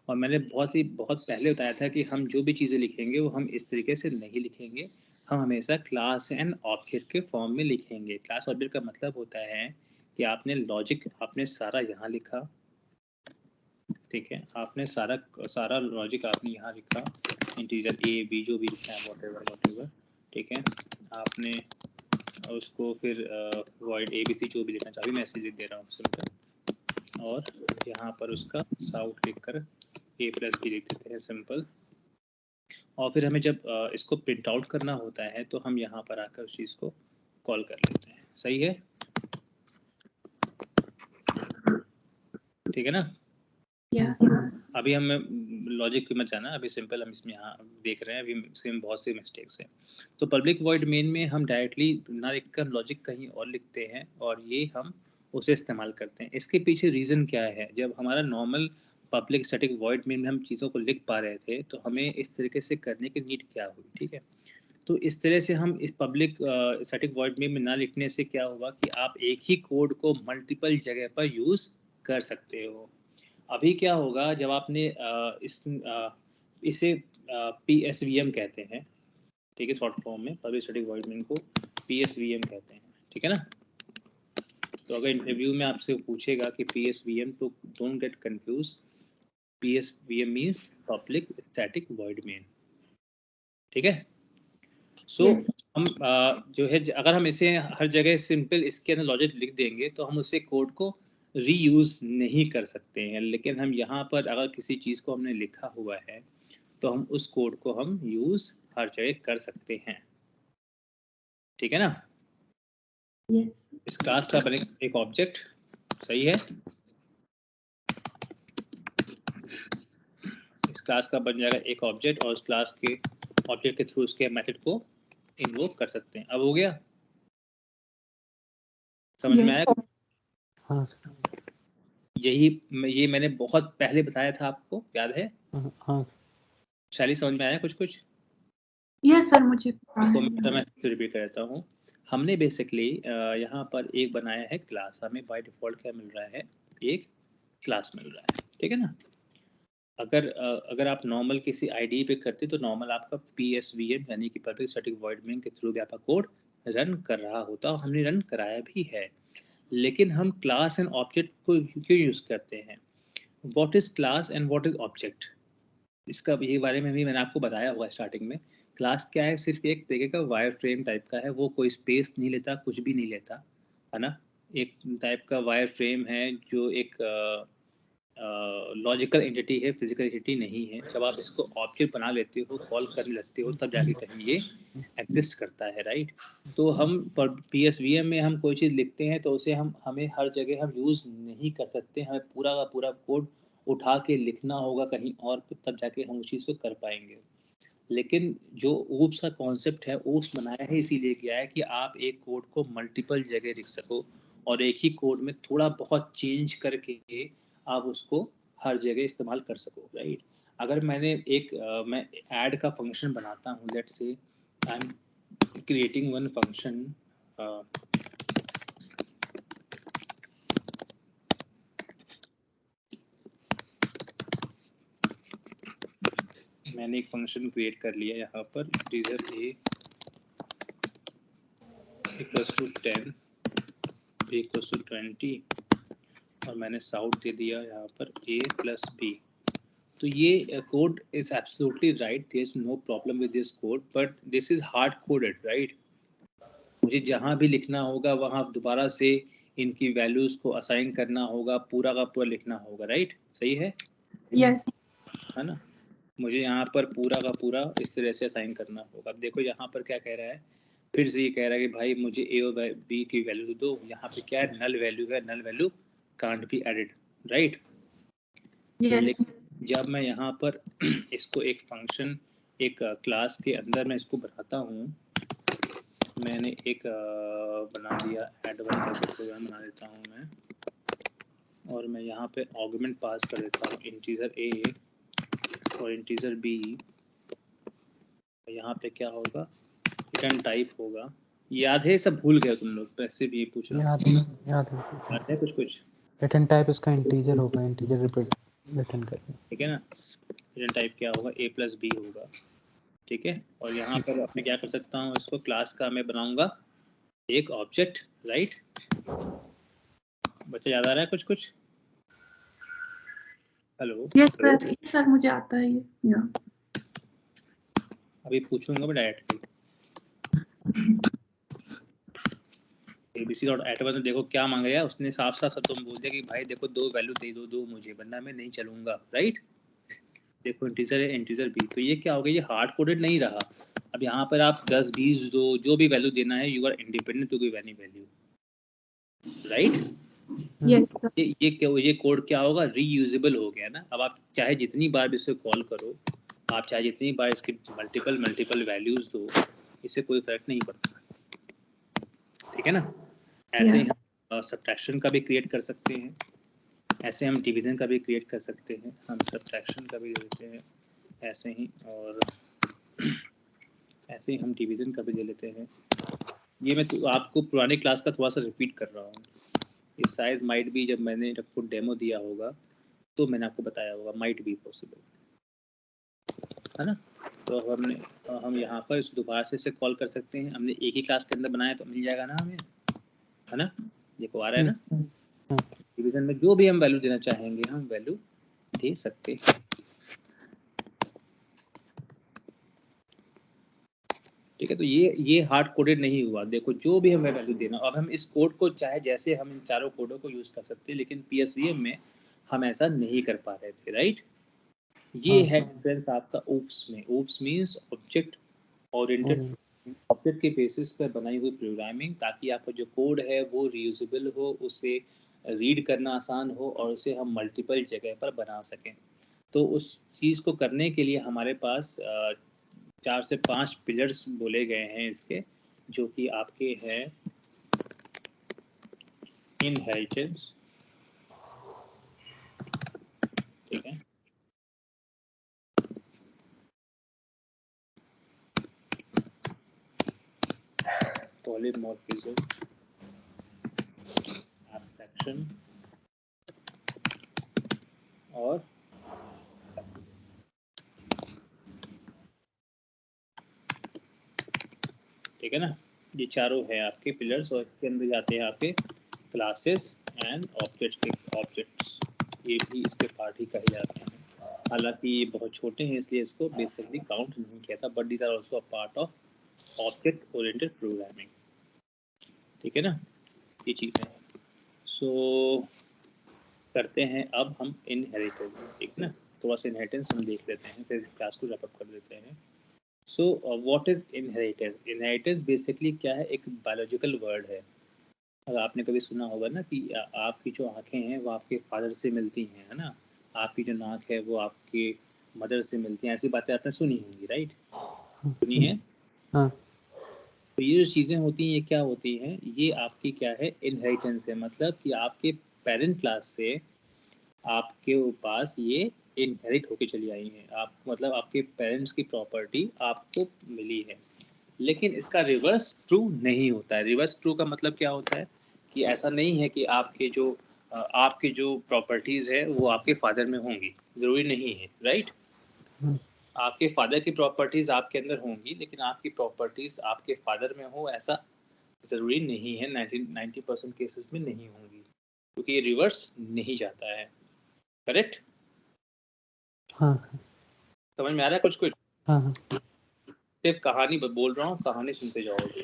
और मैंने बहुत पहले बताया था कि हम जो भी चीज़ें लिखेंगे वो हम इस तरीके से नहीं लिखेंगे, हम हमेशा क्लास एंड ऑब्जेक्ट के फॉर्म में लिखेंगे। क्लास ऑब्जेक्ट का मतलब होता है कि आपने लॉजिक आपने सारा यहाँ लिखा, ठीक है, आपने सारा लॉजिक आपने यहाँ लिखा, इंटीजर ए बी जो भी लिखा है व्हाटएवर, ठीक है। आपने उसको फिर वॉइड ए बी सी जो भी लिखना चाहिए, मैं ऐसे लिख दे रहा हूँ सिंपल, और यहाँ पर उसका साउट लिख कर ए प्लस बी लिख देते हैं सिंपल। और फिर हमें जब इसको प्रिंट आउट करना होता है तो हम यहाँ पर आकर उस चीज़ को कॉल कर लेते हैं। सही है, ठीक है ना? अभी हम लॉजिक मत जाना, अभी सिंपल हम इसमें यहाँ देख रहे हैं, अभी इसमें बहुत से मिस्टेक्स हैं। तो पब्लिक वॉइड मेन में हम डायरेक्टली ना लिखकर लॉजिक कहीं और लिखते हैं और ये हम उसे इस्तेमाल करते हैं। इसके पीछे रीज़न क्या है? जब हमारा normal public static void main में हम चीज़ों को लिख पा रहे थे तो हमें इस तरीके से करने की नीड क्या हुई, ठीक है? तो इस तरह से हम इस पब्लिक स्टैटिक वॉइड मेन में ना लिखने से क्या होगा कि आप एक ही कोड को मल्टीपल जगह पर यूज़ कर सकते हो। अभी क्या होगा जब आपने इसे PSVM कहते हैं, ठीक है, शॉर्ट फॉर्म में पब्लिक स्टैटिक वॉइड मेन को PSVM कहते हैं, ठीक है ना? तो अगर इंटरव्यू में आपसे पूछेगा कि PSVM, तो don't get confuse, PSVM means public static void main, ठीक है? सो हम जो है अगर हम इसे हर जगह सिंपल इसके अंदर लॉजिक लिख देंगे तो हम उसे कोड को रीयूज नहीं कर सकते हैं, लेकिन हम यहाँ पर अगर किसी चीज़ को हमने लिखा हुआ है तो हम उस कोड को हम यूज हर जगह कर सकते हैं, ठीक है ना? इस क्लास का बनेगा एक ऑब्जेक्ट, सही है? इस क्लास का बन जाएगा एक ऑब्जेक्ट और उस क्लास के ऑब्जेक्ट के थ्रू उसके मेथड को इन्वोक कर सकते हैं। अब हो गया, समझ में आया? हाँ सर। ये मैंने बहुत पहले बताया था, आपको याद है? हाँ शैली, समझ में आया कुछ कुछ? यस सर, मुझे तो मैं रिपीट करता हूँ। हमने बेसिकली यहाँ पर एक बनाया है क्लास, हमें बाय डिफॉल्ट क्या मिल रहा है? एक क्लास मिल रहा है, ठीक है ना? अगर आप नॉर्मल किसी आईडी पे करते तो नॉर्मल आपका PSVM यानी कि पब्लिक स्टैटिक वॉइड मेन के थ्रू भी आपका कोड रन कर रहा होता, और हमने रन कराया भी है। लेकिन हम क्लास एंड ऑब्जेक्ट को क्यों यूज़ करते हैं? What is class and what is object, इसका ये बारे में भी मैंने आपको बताया हुआ स्टार्टिंग में। क्लास क्या है? सिर्फ एक तरीके का वायर फ्रेम टाइप का है, वो कोई स्पेस नहीं लेता, कुछ भी नहीं लेता, है ना? एक टाइप का वायर फ्रेम है जो एक लॉजिकल एंटिटी है, फिजिकल एंटिटी नहीं है। जब आप इसको ऑब्जेक्ट बना लेते हो, कॉल करने लगते हो, तब जाके कहीं ये एग्जिस्ट करता है, राइट? तो हम PSVM में हम कोई चीज़ लिखते हैं तो उसे हमें हर जगह हम यूज़ नहीं कर सकते, हमें पूरा का पूरा कोड उठा के लिखना होगा कहीं और, तब जाके हम उस चीज़ को कर पाएंगे। लेकिन जो ऊप्स का कॉन्सेप्ट है, ऊप्स बनाया है इसीलिए किया है कि आप एक कोड को मल्टीपल जगह लिख सको और एक ही कोड में थोड़ा बहुत चेंज करके आप उसको हर जगह इस्तेमाल कर सको, राइट? अगर मैंने मैं ऐड का फंक्शन बनाता हूँ, let's say I am creating one function, मैंने एक फंक्शन क्रिएट कर लिया यहाँ पर, integer a equals to 10, b equals to 20, और मैंने साउट दे दिया यहाँ पर a प्लस b। तो ये code is absolutely right, there is no problem with this code, but this is hard coded, right? मुझे जहाँ भी लिखना होगा वहाँ दोबारा से इनकी वैल्यूज को असाइन करना होगा, पूरा का पूरा लिखना होगा, राइट? सही है? यस है ना? मुझे यहाँ पर पूरा का पूरा इस तरह से असाइन करना होगा। अब देखो यहाँ पर क्या कह रहा है, फिर से ये कह रहा है कि भाई मुझे a और b की वैल्यू दो। यहाँ पे क्या है? नल वैल्यू है, null value can't be added, right? लेकिन जब मैं यहाँ पर इसको एक फंक्शन, एक क्लास के अंदर मैं इसको बनाता हूँ, मैंने एक बना दिया ऐड वन करके प्रोग्राम बना देता हूँ मैं, और मैं यहाँ पे आर्गुमेंट पास कर देता हूँ इंटीजर a और इंटीजर b। यहाँ पे क्या होगा? रिटर्न टाइप होगा। याद है? सब भूल गए तुम लोग? वैसे भी पूछ रहा हूँ, याद है कुछ कुछ? रिटर्न टाइप इसका इंटीजर होगा, इंटीजर रिटर्न करना, ठीक है ना? रिटर्न टाइप क्या होगा? a प्लस b होगा, ठीक है? और यहाँ पर मैं क्या कर सकता हूँ? इसको क्लास का मैं बनाऊंगा एक ऑब्जेक्ट, राइट? बच्चे याद आ रहा है कुछ कुछ? हेलो यस सर मुझे आता है ये या अभी पूछूंगा मैं डायरेक्टली abc.at में देखो क्या मांग रहा है उसने, साफ साफ तुम बोल दिया कि भाई देखो 2 वैल्यू दे दो मुझे, वरना मैं नहीं चलूंगा, राइट। देखो इंटीजर है, इंटीजर बी, तो ये क्या हो गया, ये हार्ड कोडेड नहीं रहा। अब यहाँ पर आप 10 20 दो, जो भी वैल्यू देना है, you are independent to give any value, right. Yes ये कोड क्या होगा, रीयूजेबल हो गया ना। अब आप चाहे जितनी बार भी इसे कॉल करो, आप चाहे जितनी बार इसकी मल्टीपल वैल्यूज दो, इससे कोई फर्क नहीं पड़ता, ठीक है ना। ऐसे ही हम सब्ट्रैक्शन का भी क्रिएट कर सकते हैं, ऐसे हम डिवीजन का भी क्रिएट कर सकते हैं, हम सब्ट्रैक्शन का भी दे देते हैं ऐसे ही, और ऐसे ही हम डिवीजन का भी दे लेते हैं। ये मैं तो आपको पुराने क्लास का थोड़ा सा रिपीट कर रहा हूँ, ये शायद माइट भी जब मैंने आपको डेमो दिया होगा तो मैंने आपको बताया होगा, माइट बी पॉसिबल, है ना। तो हम यहाँ पर इस दोबारा से इसे कॉल कर सकते हैं, हमने एक ही क्लास के अंदर बनाया तो मिल जाएगा ना हमें, है ना। देखो आ रहा है ना, डिवीजन में जो भी हम वैल्यू देना चाहेंगे हम वैल्यू दे सकते हैं, ठीक है। तो ये हार्ड कोडेड नहीं हुआ, देखो जो भी हमें वैल्यू देना। अब हम इस कोड को चाहे जैसे हम इन चारों कोडों को यूज कर सकते हैं, लेकिन पीएसवीएम में हम ऐसा नहीं कर पा रहे थे, राइट। ये है डिफरेंस आपका ओप्स में। OOPs means object oriented, object के बेसिस पर बनाई हुई प्रोग्रामिंग, ताकि आपका जो कोड है वो रीयूजेबल हो, उसे रीड करना आसान हो और उसे हम मल्टीपल जगह पर बना सकें। तो उस चीज़ को करने के लिए हमारे पास 4 से 5 पिलर्स बोले गए हैं इसके, जो कि आपके हैं इनहेरिटेंस, ठीक है, पॉलीमॉर्फिज्म, एब्स्ट्रैक्शन और ठीक है ना। ये चारों है आपके पिलर्स, और इसके अंदर जाते हैं आपके क्लासेस एंड ऑब्जेक्ट्स, ये भी इसके पार्ट ही कहे जाते हैं। हालांकि ये बहुत छोटे हैं इसलिए इसको बेसिकली काउंट नहीं किया था, but these are also a part of object oriented programming, ठीक है ना, ये चीज़ें हैं। सो करते हैं अब हम इनहेरिटेंस, ठीक है ना। थोड़ा सा इनहेरिटेंस हम देख लेते हैं, फिर क्लास को रैप अप कर देते हैं। So what is inheritance? Inheritance basically क्या है, एक बायोलॉजिकल वर्ड है। अगर आपने कभी सुना होगा ना कि आपकी जो आंखें हैं वो आपके फादर से मिलती हैं, है ना, आपकी जो नाक है वो आपके मदर से मिलती हैं, ऐसी बातें आपने सुनी होंगी, राइट, सुनी है। हाँ। तो ये जो चीज़ें होती हैं ये क्या होती हैं, ये आपकी क्या है, इनहेरिटेंस है। मतलब कि आपके पेरेंट क्लास से आपके पास ये इनहेरिट होके चली आई हैं, आप मतलब आपके पेरेंट्स की प्रॉपर्टी आपको मिली है। लेकिन इसका रिवर्स ट्रू नहीं होता है। रिवर्स ट्रू का मतलब क्या होता है कि ऐसा नहीं है कि आपके जो प्रॉपर्टीज़ है वो आपके फादर में होंगी, ज़रूरी नहीं है, राइट। आपके फादर की प्रॉपर्टीज़ आपके अंदर होंगी, लेकिन आपकी प्रॉपर्टीज़ आपके फादर में हो ऐसा ज़रूरी नहीं है। 90% केसेस में नहीं होंगी, क्योंकि ये रिवर्स नहीं जाता है, करेक्ट। हाँ समझ में आ रहा है कुछ कुछ? हाँ सिर्फ कहानी बोल रहा हूँ, कहानी सुनते जाओगे,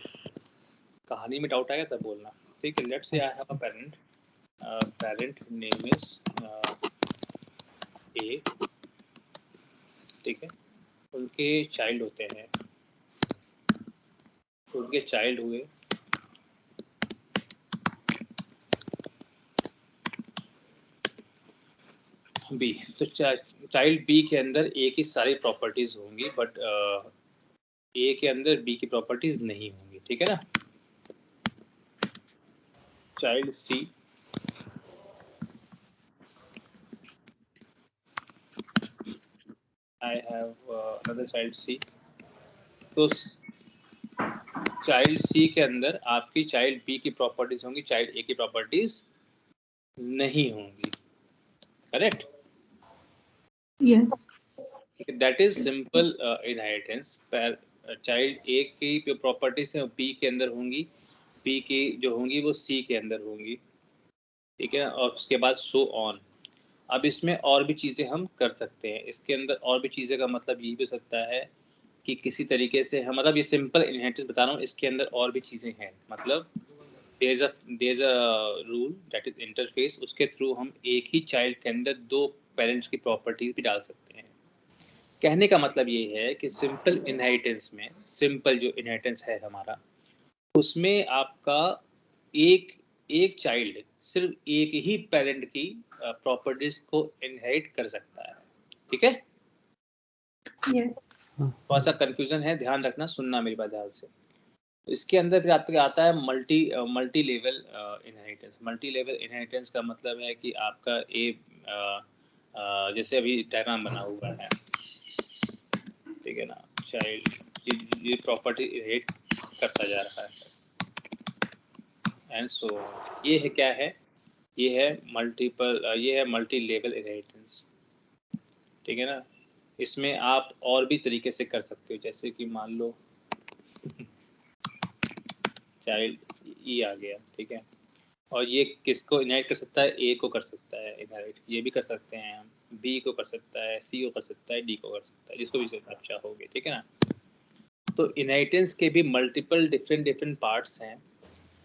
कहानी में डाउट आएगा तब बोलना, ठीक है। Let's say I have a parent name is a, ठीक है। उनके चाइल्ड होते हैं, उनके चाइल्ड हुए बी। तो चाइल्ड बी के अंदर ए की सारी प्रॉपर्टीज होंगी, बट ए के अंदर बी की प्रॉपर्टीज नहीं होंगी, ठीक है ना। Child C, I have another child C. तो चाइल्ड सी के अंदर आपकी चाइल्ड बी की प्रॉपर्टीज होंगी, चाइल्ड ए की प्रॉपर्टीज नहीं होंगी, correct. Yes that is simple inheritance. Child A की जो प्रॉपर्टीज है बी के अंदर होंगी, बी की जो होंगी वो सी के अंदर होंगी, ठीक है। और उसके बाद सो ऑन। अब इसमें और भी चीज़ें हम कर सकते हैं। इसके अंदर और भी चीज़ें का मतलब ये भी हो सकता है कि किसी तरीके से हम, मतलब ये सिंपल इनहेरिटेंस बता रहा हूँ, इसके अंदर और भी चीज़ें हैं। मतलब there is a rule that is interface, उसके थ्रू हम एक ही चाइल्ड के अंदर 2 पेरेंट्स की प्रॉपर्टीज़ भी डाल सकते हैं। कहने का मतलब ये है कि सिंपल इनहेरिटेंस में, सिंपल जो इनहेरिटेंस है हमारा, उसमें आपका एक चाइल्ड सिर्फ एक ही पेरेंट की प्रॉपर्टीज को इनहेरिट कर सकता है। ठीक है, यस थोड़ा सा कंफ्यूजन है, ध्यान रखना, सुनना मेरी बात ध्यान से। इसके अंदर फिर आता है multi level inheritance. Multi level inheritance का मतलब है कि आपका जैसे अभी डायग्राम बना हुआ है, ठीक है ना, चाइल्ड ये प्रॉपर्टी इनहेरिट करता जा रहा है एंड सो ये है, क्या है, ये है मल्टी लेवल इनहेरिटेंस। ठीक है ना, इसमें आप और भी तरीके से कर सकते हो, जैसे कि मान लो चाइल्ड ई आ गया, ठीक है, और ये किसको इनहेरिट कर सकता है, ए को कर सकता है इनहेरिट, ये भी कर सकते हैं हम, बी को कर सकता है, सी को कर सकता है, डी को कर सकता है, जिसको भी आप चाहोगे। ठीक है ना, तो इनहेरिटेंस के भी मल्टीपल डिफरेंट पार्ट्स हैं।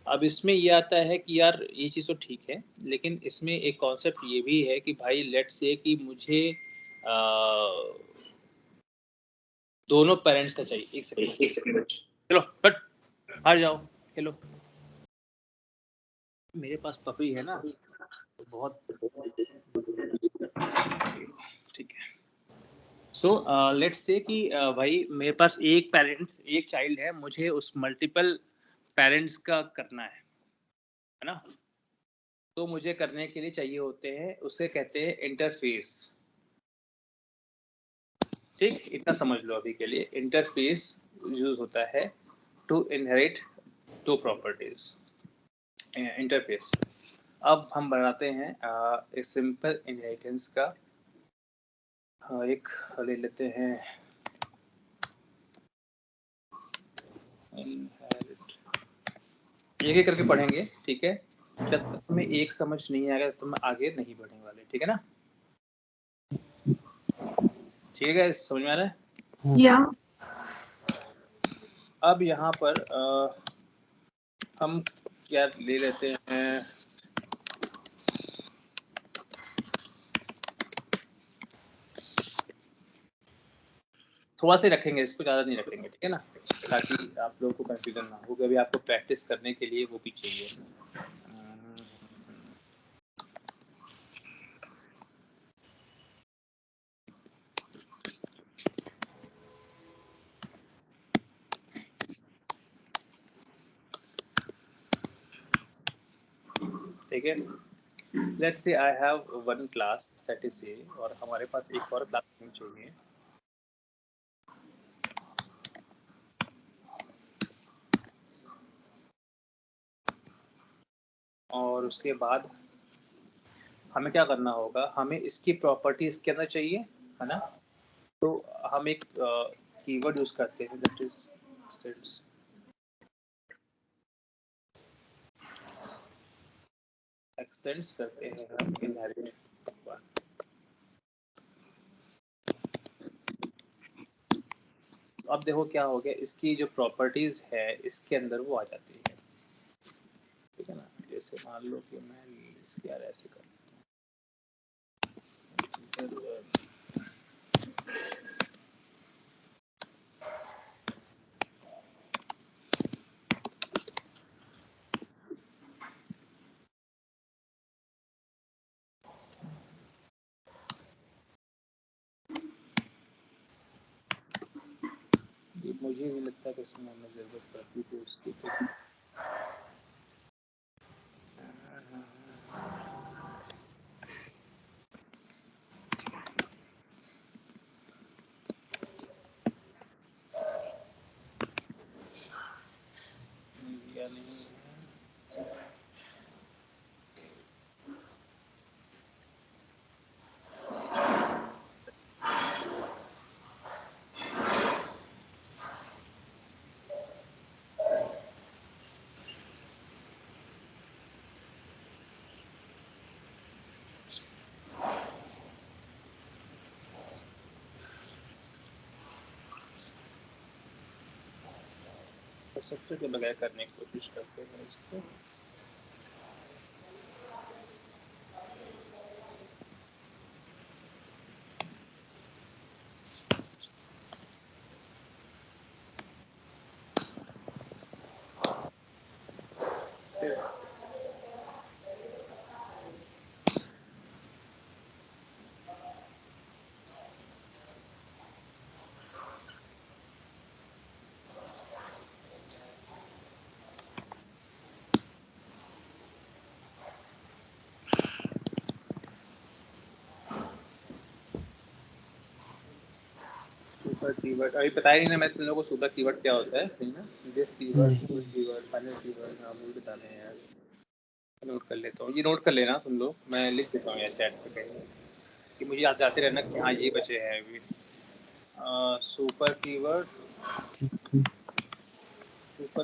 अब इसमें ये आता है कि यार ये चीज़ तो ठीक है, लेकिन इसमें एक कॉन्सेप्ट ये भी है कि भाई लेट्स से कि मुझे दोनों पेरेंट्स का चाहिए। एक सेकंड, चलो हट, हार जाओ, खेलो। मेरे पास पपी है ना, तो बहुत ठीक है। सो लेट्स से कि भाई मेरे पास एक चाइल्ड है, मुझे उस मल्टीपल पेरेंट्स का करना है ना, तो मुझे करने के लिए चाहिए होते हैं, उसे कहते हैं इंटरफेस। ठीक, इतना समझ लो अभी के लिए। इंटरफेस यूज होता है टू इनहेरिट 2 प्रॉपर्टीज, इंटरफेस। अब हम बनाते हैं एक सिंपल इनहेरिटेंस का एक ले लेते हैं, इनहेरिट, एक करके पढ़ेंगे, ठीक है। जब तक तुम्हें एक समझ नहीं आएगा तो मैं आगे नहीं बढ़ने वाले, ठीक है ना, ठीक है, समझ में आ रहा है। या अब यहाँ पर हम क्या ले लेते हैं, थोड़ा सा रखेंगे इसको, ज़्यादा नहीं रखेंगे, ठीक है ना, ताकि आप लोगों को कंफ्यूजन ना हो, क्योंकि आपको प्रैक्टिस करने के लिए वो भी चाहिए। ठीक है, let's say I have one class set is a, और हमारे पास एक और क्लास होनी चाहिए, और उसके बाद हमें क्या करना होगा, हमें इसकी प्रॉपर्टी इसके अंदर चाहिए, है ना, तो हम एक कीवर्ड यूज करते हैं, दैट इज एक्सटेंड्स, एक्सटेंड्स करते हैं हम इनहेरिट। अब देखो क्या हो गया, इसकी जो प्रॉपर्टीज है इसके अंदर वो आ जाती है, ठीक है ना। जैसे मान लो कि मैं इसके यार ऐसे कर, मुझे नहीं लगता कि इसमें हमें जरूरत पड़ती थी उसकी, या नहीं। कंस्ट्रक्टर के बगैर करने की कोशिश करते हैं इसको। सुपर कीवर्ड अभी बताया नहीं ना मैं तुम लोगों को सुपर कीवर्ड क्या होता है, ठीक है? This keyword, super keyword, final keyword, नाम भी बता रहे हैं यार। नोट कर लेता हूँ, ये नोट कर लेना तुम लोग, मैं लिख देता हूँ यार चैट पे कहीं कि मुझे याद आते रहना कि हाँ ये बचे हैं अभी। सुपर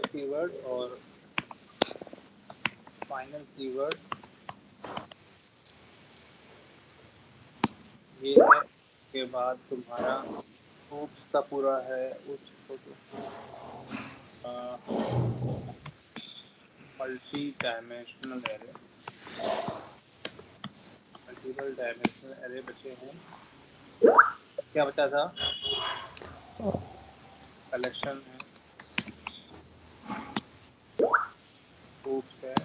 कीवर्ड और फाइनल कीवर्ड ये है। के बाद तुम्हारा oops का पूरा है multi dimensional array, multiple dimensional array बचे हैं। क्या बचा था? कलेक्शन है, oops है,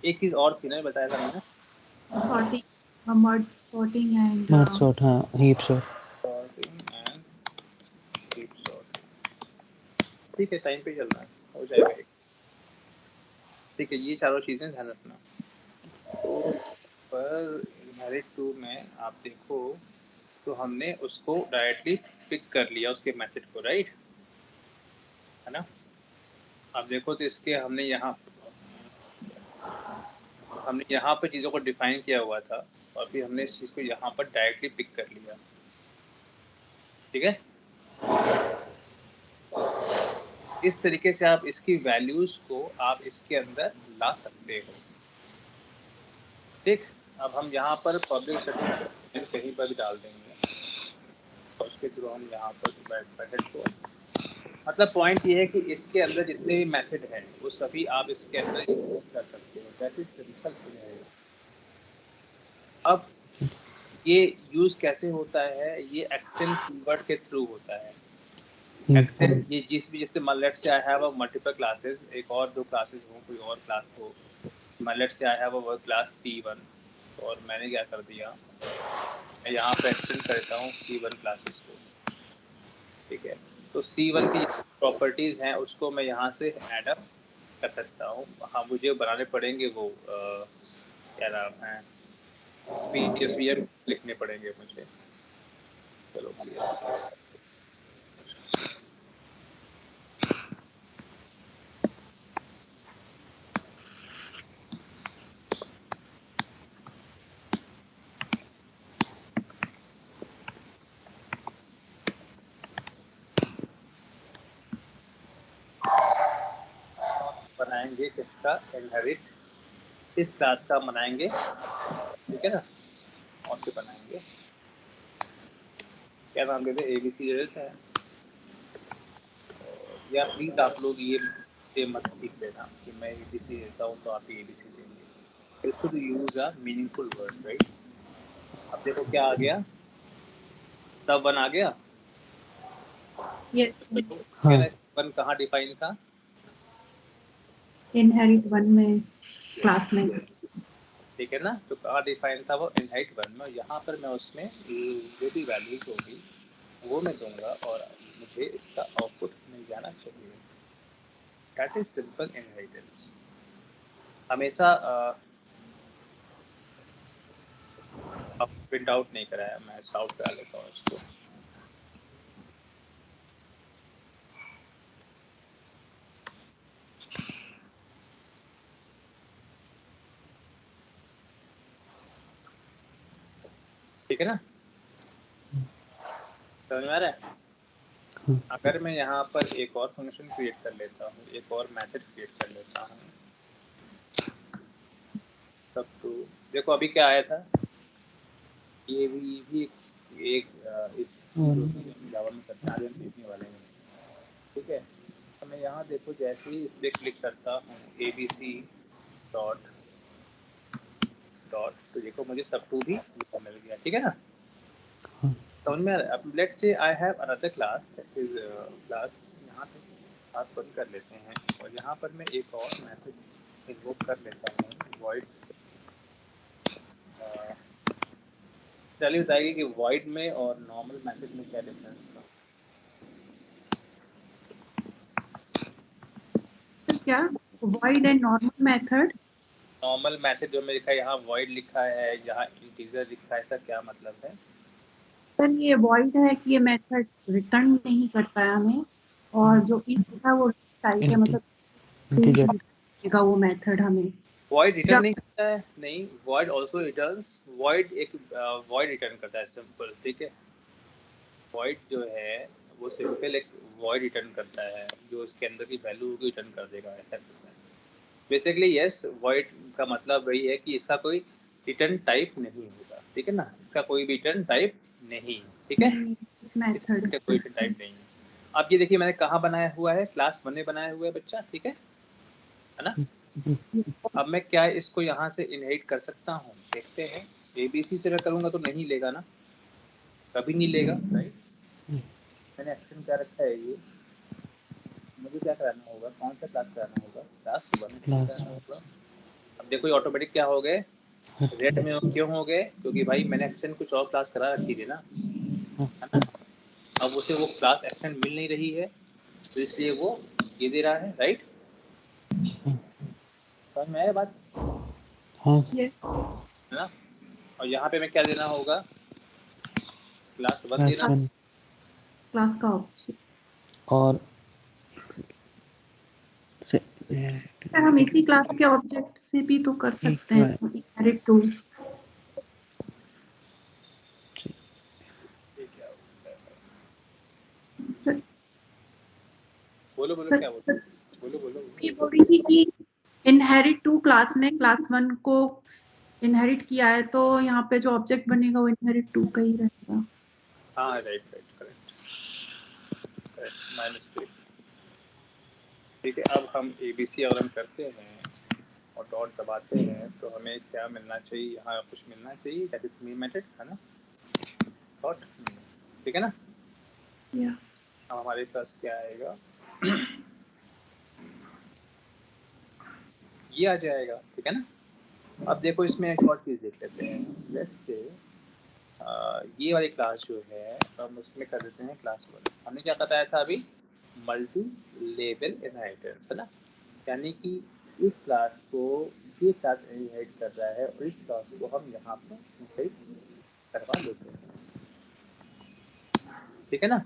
एक चीज और थी ना बताया था मैंने, sorting and मर्ज सॉर्ट, हाँ heap sort. Sorting and heap sort. ठीक है, टाइम पे चलना है, हो जाएगा एक। ठीक है, ये चारों चीजें ध्यान रखना। तो पर इनहेरिट 2 में आप देखो तो हमने उसको डायरेक्टली पिक कर लिया उसके मेथड को, राइट है ना? आप देखो तो इसके हमने यहाँ पर चीज़ों को डिफाइन किया हुआ था और फिर हमने इस चीज़ को यहाँ पर डायरेक्टली पिक कर लिया, ठीक है? इस तरीके से आप इसकी वैल्यूज को आप इसके अंदर ला सकते हो, ठीक? अब हम यहाँ पर पब्लिक सर्टिफिकेट कहीं पर भी डाल देंगे और उसके थ्रू हम यहाँ पर मेथड को, मतलब पॉइंट ये है कि इसके अंदर जितने भी मेथड हैं वो सभी आप इसके अंदर यूज कर सकते हो। That is simple. अब ये यूज कैसे होता है? ये एक्सटेंड कीवर्ड के थ्रू होता है। एक्सटेंड ये जिस भी, जैसे मान लेट से I have a multiple classes, एक और दो क्लासेस हो, कोई और क्लास हो, मान लेट से I have a work class C1 और मैंने क्या कर दिया, मैं यहाँ पे एक्सटेंड करता हूँ C1 क्लासेस को, ठीक है? तो C1 की प्रॉपर्टीज हैं उसको मैं यहाँ से ऐड अप कर सकता हूँ। हाँ, मुझे बनाने पड़ेंगे वो क्या नाम है, PSVM लिखने पड़ेंगे मुझे। चलो बनाएंगे किसका इनहेरिट, इस क्लास का बनाएंगे, ठीक है ना? और से बनाएंगे, क्या नाम देते हैं, ABC देते हैं। या प्लीज आप लोग ये मत लिख देना कि मैं ABC देता हूँ तो आप ABC देंगे। It should use a meaningful word, right? अब देखो क्या आ गया, तब 1 आ गया। yes, हाँ। 1 कहाँ डिफाइन था? inherit 1 में क्लास में, ठीक है ना? तो कहाँ डिफाइन था वो? इनहेरिट 1 में। यहाँ पर मैं उसमें जो भी वैल्यूज होगी वो मैं दूंगा और मुझे इसका आउटपुट मिल जाना चाहिए। That is simple inheritance. हमेशा अब प्रिंट आउट नहीं कराया, मैं साउट करा लेता हूँ इसको। ठीक है ना? समझ में आ रहा है? अगर मैं यहाँ पर एक और फंक्शन क्रिएट कर लेता हूँ, एक और मेथड क्रिएट कर लेता हूँ, तब तो देखो अभी क्या आया था, ये भी एक इस जावा में करते हैं, आगे हम सीखने वाले हैं, ठीक है? हम मैं यहाँ देखो जैसे ही इस पर क्लिक करता हूँ ABC डॉट डॉट, तो देखो मुझे sub2 भी मिल गया, ठीक है ना। समझ में आ रहा है। अब let's say I have another class, that is class, यहाँ पे क्लास बंद कर लेते हैं और यहाँ पर मैं एक और मैथड इन्वोक कर लेता हूँ, वॉइड। चलिए बताइए कि वॉइड में और नॉर्मल मैथड में क्या डिफरेंस था। क्या void and normal method? Normal method जो में लिखा है यहाँ वॉइड लिखा है, यहाँ इंटीजर लिखा है, ऐसा क्या मतलब है? सर ये void है कि ये मेथड रिटर्न नहीं करता है हमें, और जो int है वो टाइप है, मतलब इंटीजर देगा वो मेथड हमें। वॉइड रिटर्न जब नहीं करता है, नहीं, वॉइड आल्सो रिटर्न्स, वॉइड एक वॉइड रिटर्न करता है, सिंपल, ठीक है। वॉइड जो है वो सिंपल एक वॉइड रिटर्न करता है, जो उसके अंदर की वैल्यू होगी रिटर्न कर देगा, ऐसा करता है बेसिकली। यस, वॉइड का मतलब वही है कि इसका कोई रिटर्न टाइप नहीं होगा, ठीक है ना, इसका कोई भी रिटर्न टाइप नहीं, ठीक है, इस मेथड इसका कोई रिटर्न टाइप नहीं है। अब ये देखिए मैंने कहाँ बनाया हुआ है, क्लास 1 में बनाया हुआ है बच्चा, ठीक है ना। अब मैं क्या इसको यहाँ से इनहेरिट कर सकता हूँ, देखते हैं। ABC से मैं करूँगा तो नहीं लेगा ना, कभी नहीं लेगा, राइट। मैंने एक्शन क्या रखा है, ये मुझे क्या कराना होगा, कौन सा क्लास कराना होगा, क्लास 1 कराना होगा। अब देखो ये ऑटोमेटिक क्या हो गए, रेड में क्यों हो गए, क्योंकि भाई मैंने एक्शन कुछ और क्लास करा रखी थी ना, है ना। अब उसे वो क्लास एक्शन मिल नहीं रही है, तो इसलिए वो ये दे रहा है, राइट। समझ में आया बात, ये है ना। और यहाँ पे मैं क्या देना होगा, क्लास 1 देना। क्लास का ऑब्जेक्ट, और हम इसी क्लास के ऑब्जेक्ट से भी तो कर सकते हैं, इनहेरिट टू। सर बोलो बोलो सर क्या बोलो, बोलो बोलो। ये बोल रही थी कि इनहेरिट टू क्लास ने क्लास 1 को इनहेरिट किया है, तो यहाँ पे जो ऑब्जेक्ट बनेगा वो इनहेरिट टू का ही रहेगा। हाँ right right, correct correct, my mistake. ठीक है, अब हम ABC अगर हम करते हैं और डॉट दबाते हैं तो हमें क्या मिलना चाहिए, यहाँ कुछ मिलना चाहिए, दैट इज मेन मेथड, है ना, डॉट, ठीक है ना। या अब हमारे पास क्या आएगा, ये आ जाएगा, ठीक है ना। अब देखो इसमें एक और चीज़ देख लेते हैं, लेट्स से ये वाली क्लास जो है हम उसमें कर देते हैं क्लास 1। हमने क्या बताया था अभी, मल्टी लेवल इनहेरिटेंस, है ना, यानी कि इस क्लास को ये क्लास इनहेरिट कर रहा है और इस क्लास को हम यहाँ पर इनहेरिट करवा लेते हैं, ठीक है ना।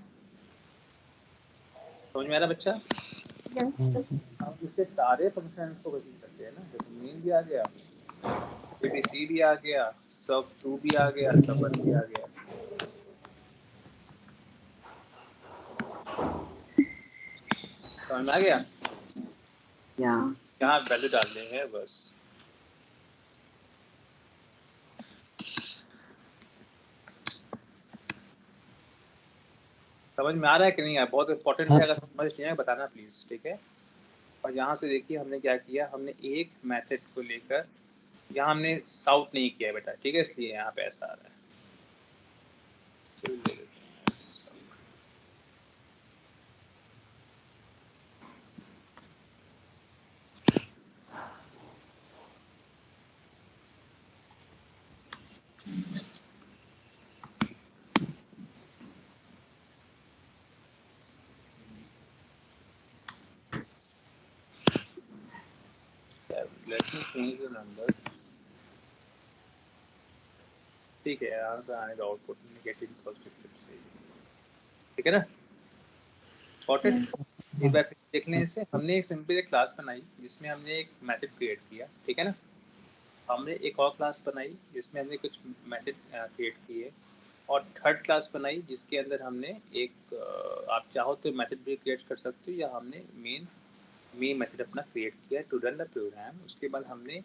समझ में आ रहा बच्चा। हम इसके सारे फंक्शन को कोशिश करते हैं ना, जैसे मेन भी आ गया, ABC भी आ गया, sub2 भी आ गया, sub1 भी आ गया। समझ में आ गया, या यहाँ वैल्यू डालने हैं बस। समझ में आ रहा है कि नहीं यार, बहुत इंपॉर्टेंट है, अगर समझ नहीं आया बताना प्लीज, ठीक है। और यहाँ से देखिए हमने क्या किया, हमने एक मेथड को लेकर यहाँ हमने साउट नहीं किया बेटा, ठीक है, इसलिए यहाँ पे ऐसा आ रहा है। Let me change the number. ठीक है, आराम से आने का आउटपुट नेगेटिव पॉजिटिव से, ठीक है ना। Got it. एक बार फिर देखने से हमने एक सिंपल एक क्लास बनाई जिसमें हमने एक मेथड क्रिएट किया, ठीक है ना। हमने एक और क्लास बनाई जिसमें हमने कुछ मेथड क्रिएट किए, और थर्ड क्लास बनाई जिसके अंदर हमने एक आप चाहो तो मेथड भी क्रिएट कर सकते हो, या हमने मेन मेथड अपना क्रिएट किया टू रन द प्रोग्राम। उसके बाद हमने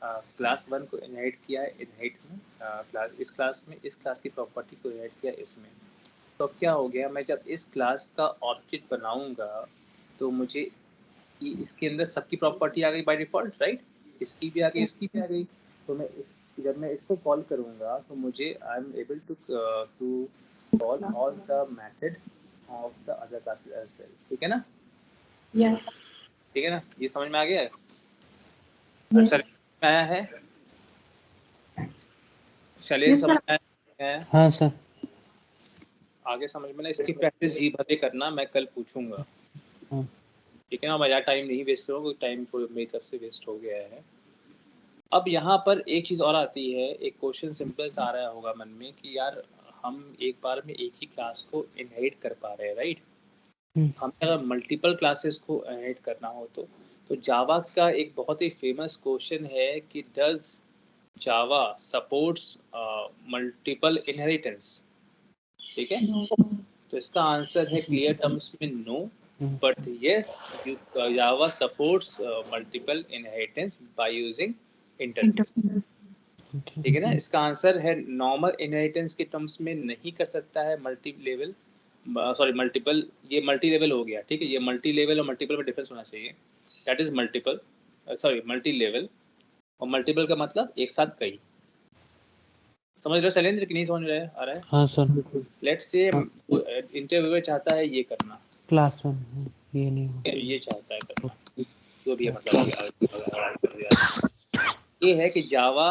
क्लास 1 को इनहेरिट किया है, इनहेरिट में क्लास इस क्लास में इस क्लास की प्रॉपर्टी को इनहेरिट किया इसमें। तो अब क्या हो गया, मैं जब इस क्लास का ऑब्जेक्ट बनाऊंगा तो मुझे ये इसके अंदर सबकी प्रॉपर्टी आ गई बाय डिफॉल्ट, राइट? इसकी भी आ गई, इसकी भी आ गई। तो मैं जब मैं इसको कॉल करूँगा तो मुझे I am able to call all the method of the other classes as well. ठीक है ना? Yes. ठीक है ना? ये समझ में आ गया है? Yes. सर में आया है? शैलेंद्र Yes, समझ sir. में आया है? हाँ सर। आगे समझ में ना, इसकी प्रैक्टिस जी भर के करना, मैं कल पूछूंगा। हाँ। ठीक है ना? मेरा टाइम नहीं वेस्ट होगा, टाइम को मेरी तरफ से वेस्ट हो गया है। अब यहाँ पर एक चीज़ और आती है, एक क्वेश्चन सिंपल सा आ रहा होगा मन में कि यार हम एक बार में एक ही क्लास को इनहेरिट कर पा रहे हैं, राइट? हमें अगर मल्टीपल क्लासेस को इनहेरिट करना हो तो जावा का एक बहुत ही फेमस क्वेश्चन है कि does Java supports multiple inheritance? ठीक है? तो इसका आंसर है क्लियर टर्म्स में no, but yes Java supports multiple inheritance by using interface. ठीक है ना? इसका आंसर है नॉर्मल इनहेरिटेंस के टर्म्स में नहीं कर सकता है मल्टी लेवल, सॉरी मल्टीपल, ये मल्टी लेवल हो गया। ठीक है? ये मल्टी लेवल और मल्टीपल में डिफरेंस होना चाहिए। That is multiple, sorry multi level, और मल्टीपल का मतलब एक साथ कई। समझ रहे हो शैलेंद्र कि नहीं समझ रहे आ रहा है? हाँ सर। लेट्स से इंटरव्यूअर चाहता है ये करना, क्लास 1 ये नहीं हो। ये चाहता है करना, जो भी है मतलब ये है कि जावा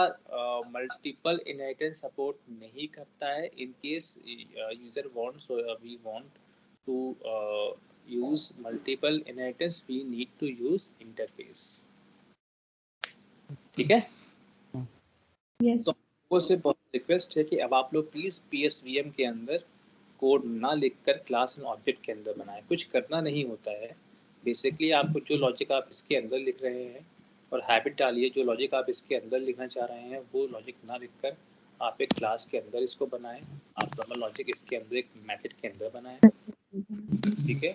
मल्टीपल इनहेरिटेंस सपोर्ट नहीं करता है। In case user wants, we want to use multiple inheritance, we need to use interface. ठीक है? Yes. तो आपको से बहुत रिक्वेस्ट है कि अब आप लोग प्लीज PSVM के अंदर कोड ना लिखकर क्लास एंड ऑब्जेक्ट के अंदर बनाएं। कुछ करना नहीं होता है, बेसिकली आपको जो लॉजिक आप इसके अंदर लिख रहे हैं और हैबिट डालिए, जो लॉजिक आप इसके अंदर लिखना चाह रहे हैं वो लॉजिक ना लिखकर आप एक क्लास के अंदर इसको बनाएं। आप नॉर्मल लॉजिक इसके अंदर एक मेथड के अंदर बनाएं। ठीक है?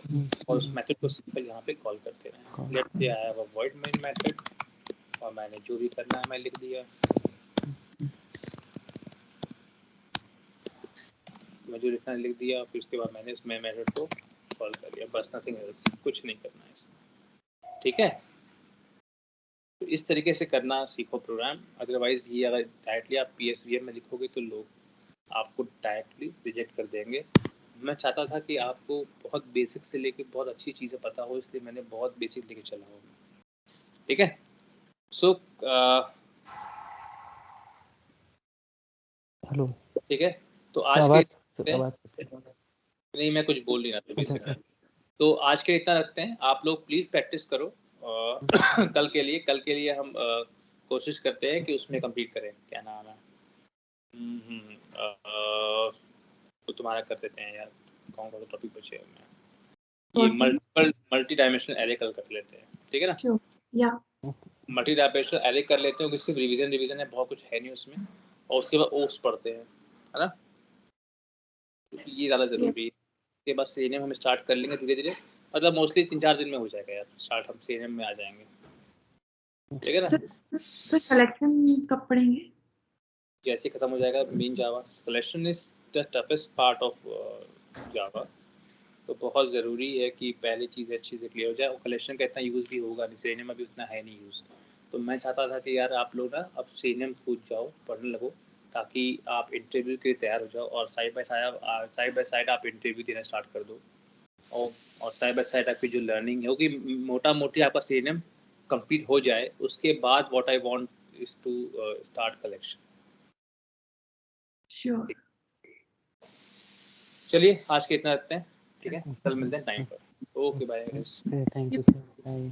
और उस मेथड को सिंपल यहाँ पे कॉल करते रहें। Let's say I have a void main method और मैंने जो भी करना है मैं लिख दिया। मैं जो लिखना लिख दिया, फिर उसके बाद मैंने इसमें मेथड को कॉल कर दिया, बस नथिंग एल्स, कुछ नहीं करना है इसमें। ठीक है? तो इस तरीके से करना सीखो प्रोग्राम। अदरवाइज ये अगर डायरेक्टली आप PSVM में लिखोगे तो लोग आपको डायरेक्टली रिजेक्ट कर देंगे। मैं चाहता था कि आपको बहुत बेसिक से लेके बहुत अच्छी चीज़ें पता हो, इसलिए मैंने बहुत बेसिक लेके चला हूँ। ठीक है? So hello. ठीक है? तो आज के आवाज नहीं, मैं कुछ बोल नहीं रहा था बेसिकली। तो आज के इतना रखते हैं। आप लोग प्लीज़ प्रैक्टिस करो कल के लिए हम कोशिश करते हैं कि उसमें कंप्लीट करें। क्या नाम है? तो तुम्हारा कर देते हैं यार, कौन सा टॉपिक बचे हैं? ये मल्टी डायमेंशनल एरे कल कर लेते हैं। ठीक है ना? Sure. Yeah. Multi dimensional array कर लेते हैं क्योंकि सिर्फ रिवीजन है, बहुत कुछ है नहीं उसमें। और उसके बाद ओप्स पढ़ते हैं, है ना? ये ज़्यादा ज़रूरी है। उसके बाद सीएनएम हम स्टार्ट कर लेंगे धीरे धीरे, मतलब मोस्टली 3-4 दिन में हो जाएगा यार स्टार्ट, हम सीएनएम में आ जाएंगे। ठीक है ना? सर कलेक्शन कब पढ़ेंगे? जैसे खत्म हो जाएगा main Java. Collection is the toughest part of Java, तो बहुत ज़रूरी है कि पहले चीज़ अच्छी से क्लियर हो जाए। और कलेक्शन का इतना यूज़ भी होगा नहीं, सीएनएम अभी उतना है नहीं यूज़। तो मैं चाहता था कि यार आप लोग ना अब सीएनएम कूद जाओ, पढ़ने लगो, ताकि आप इंटरव्यू के लिए तैयार हो जाओ और साइड बाय साइड आप इंटरव्यू देना स्टार्ट कर दो। और साइड बाय साइड आपकी जो लर्निंग है कि मोटा मोटी आपका सीएनएम कंप्लीट हो जाए, उसके बाद what I want is to start collection. Sure. चलिए आज के इतना रखते हैं। ठीक है? कल मिलते हैं टाइम पर। Okay bye. Thank you sir. Bye.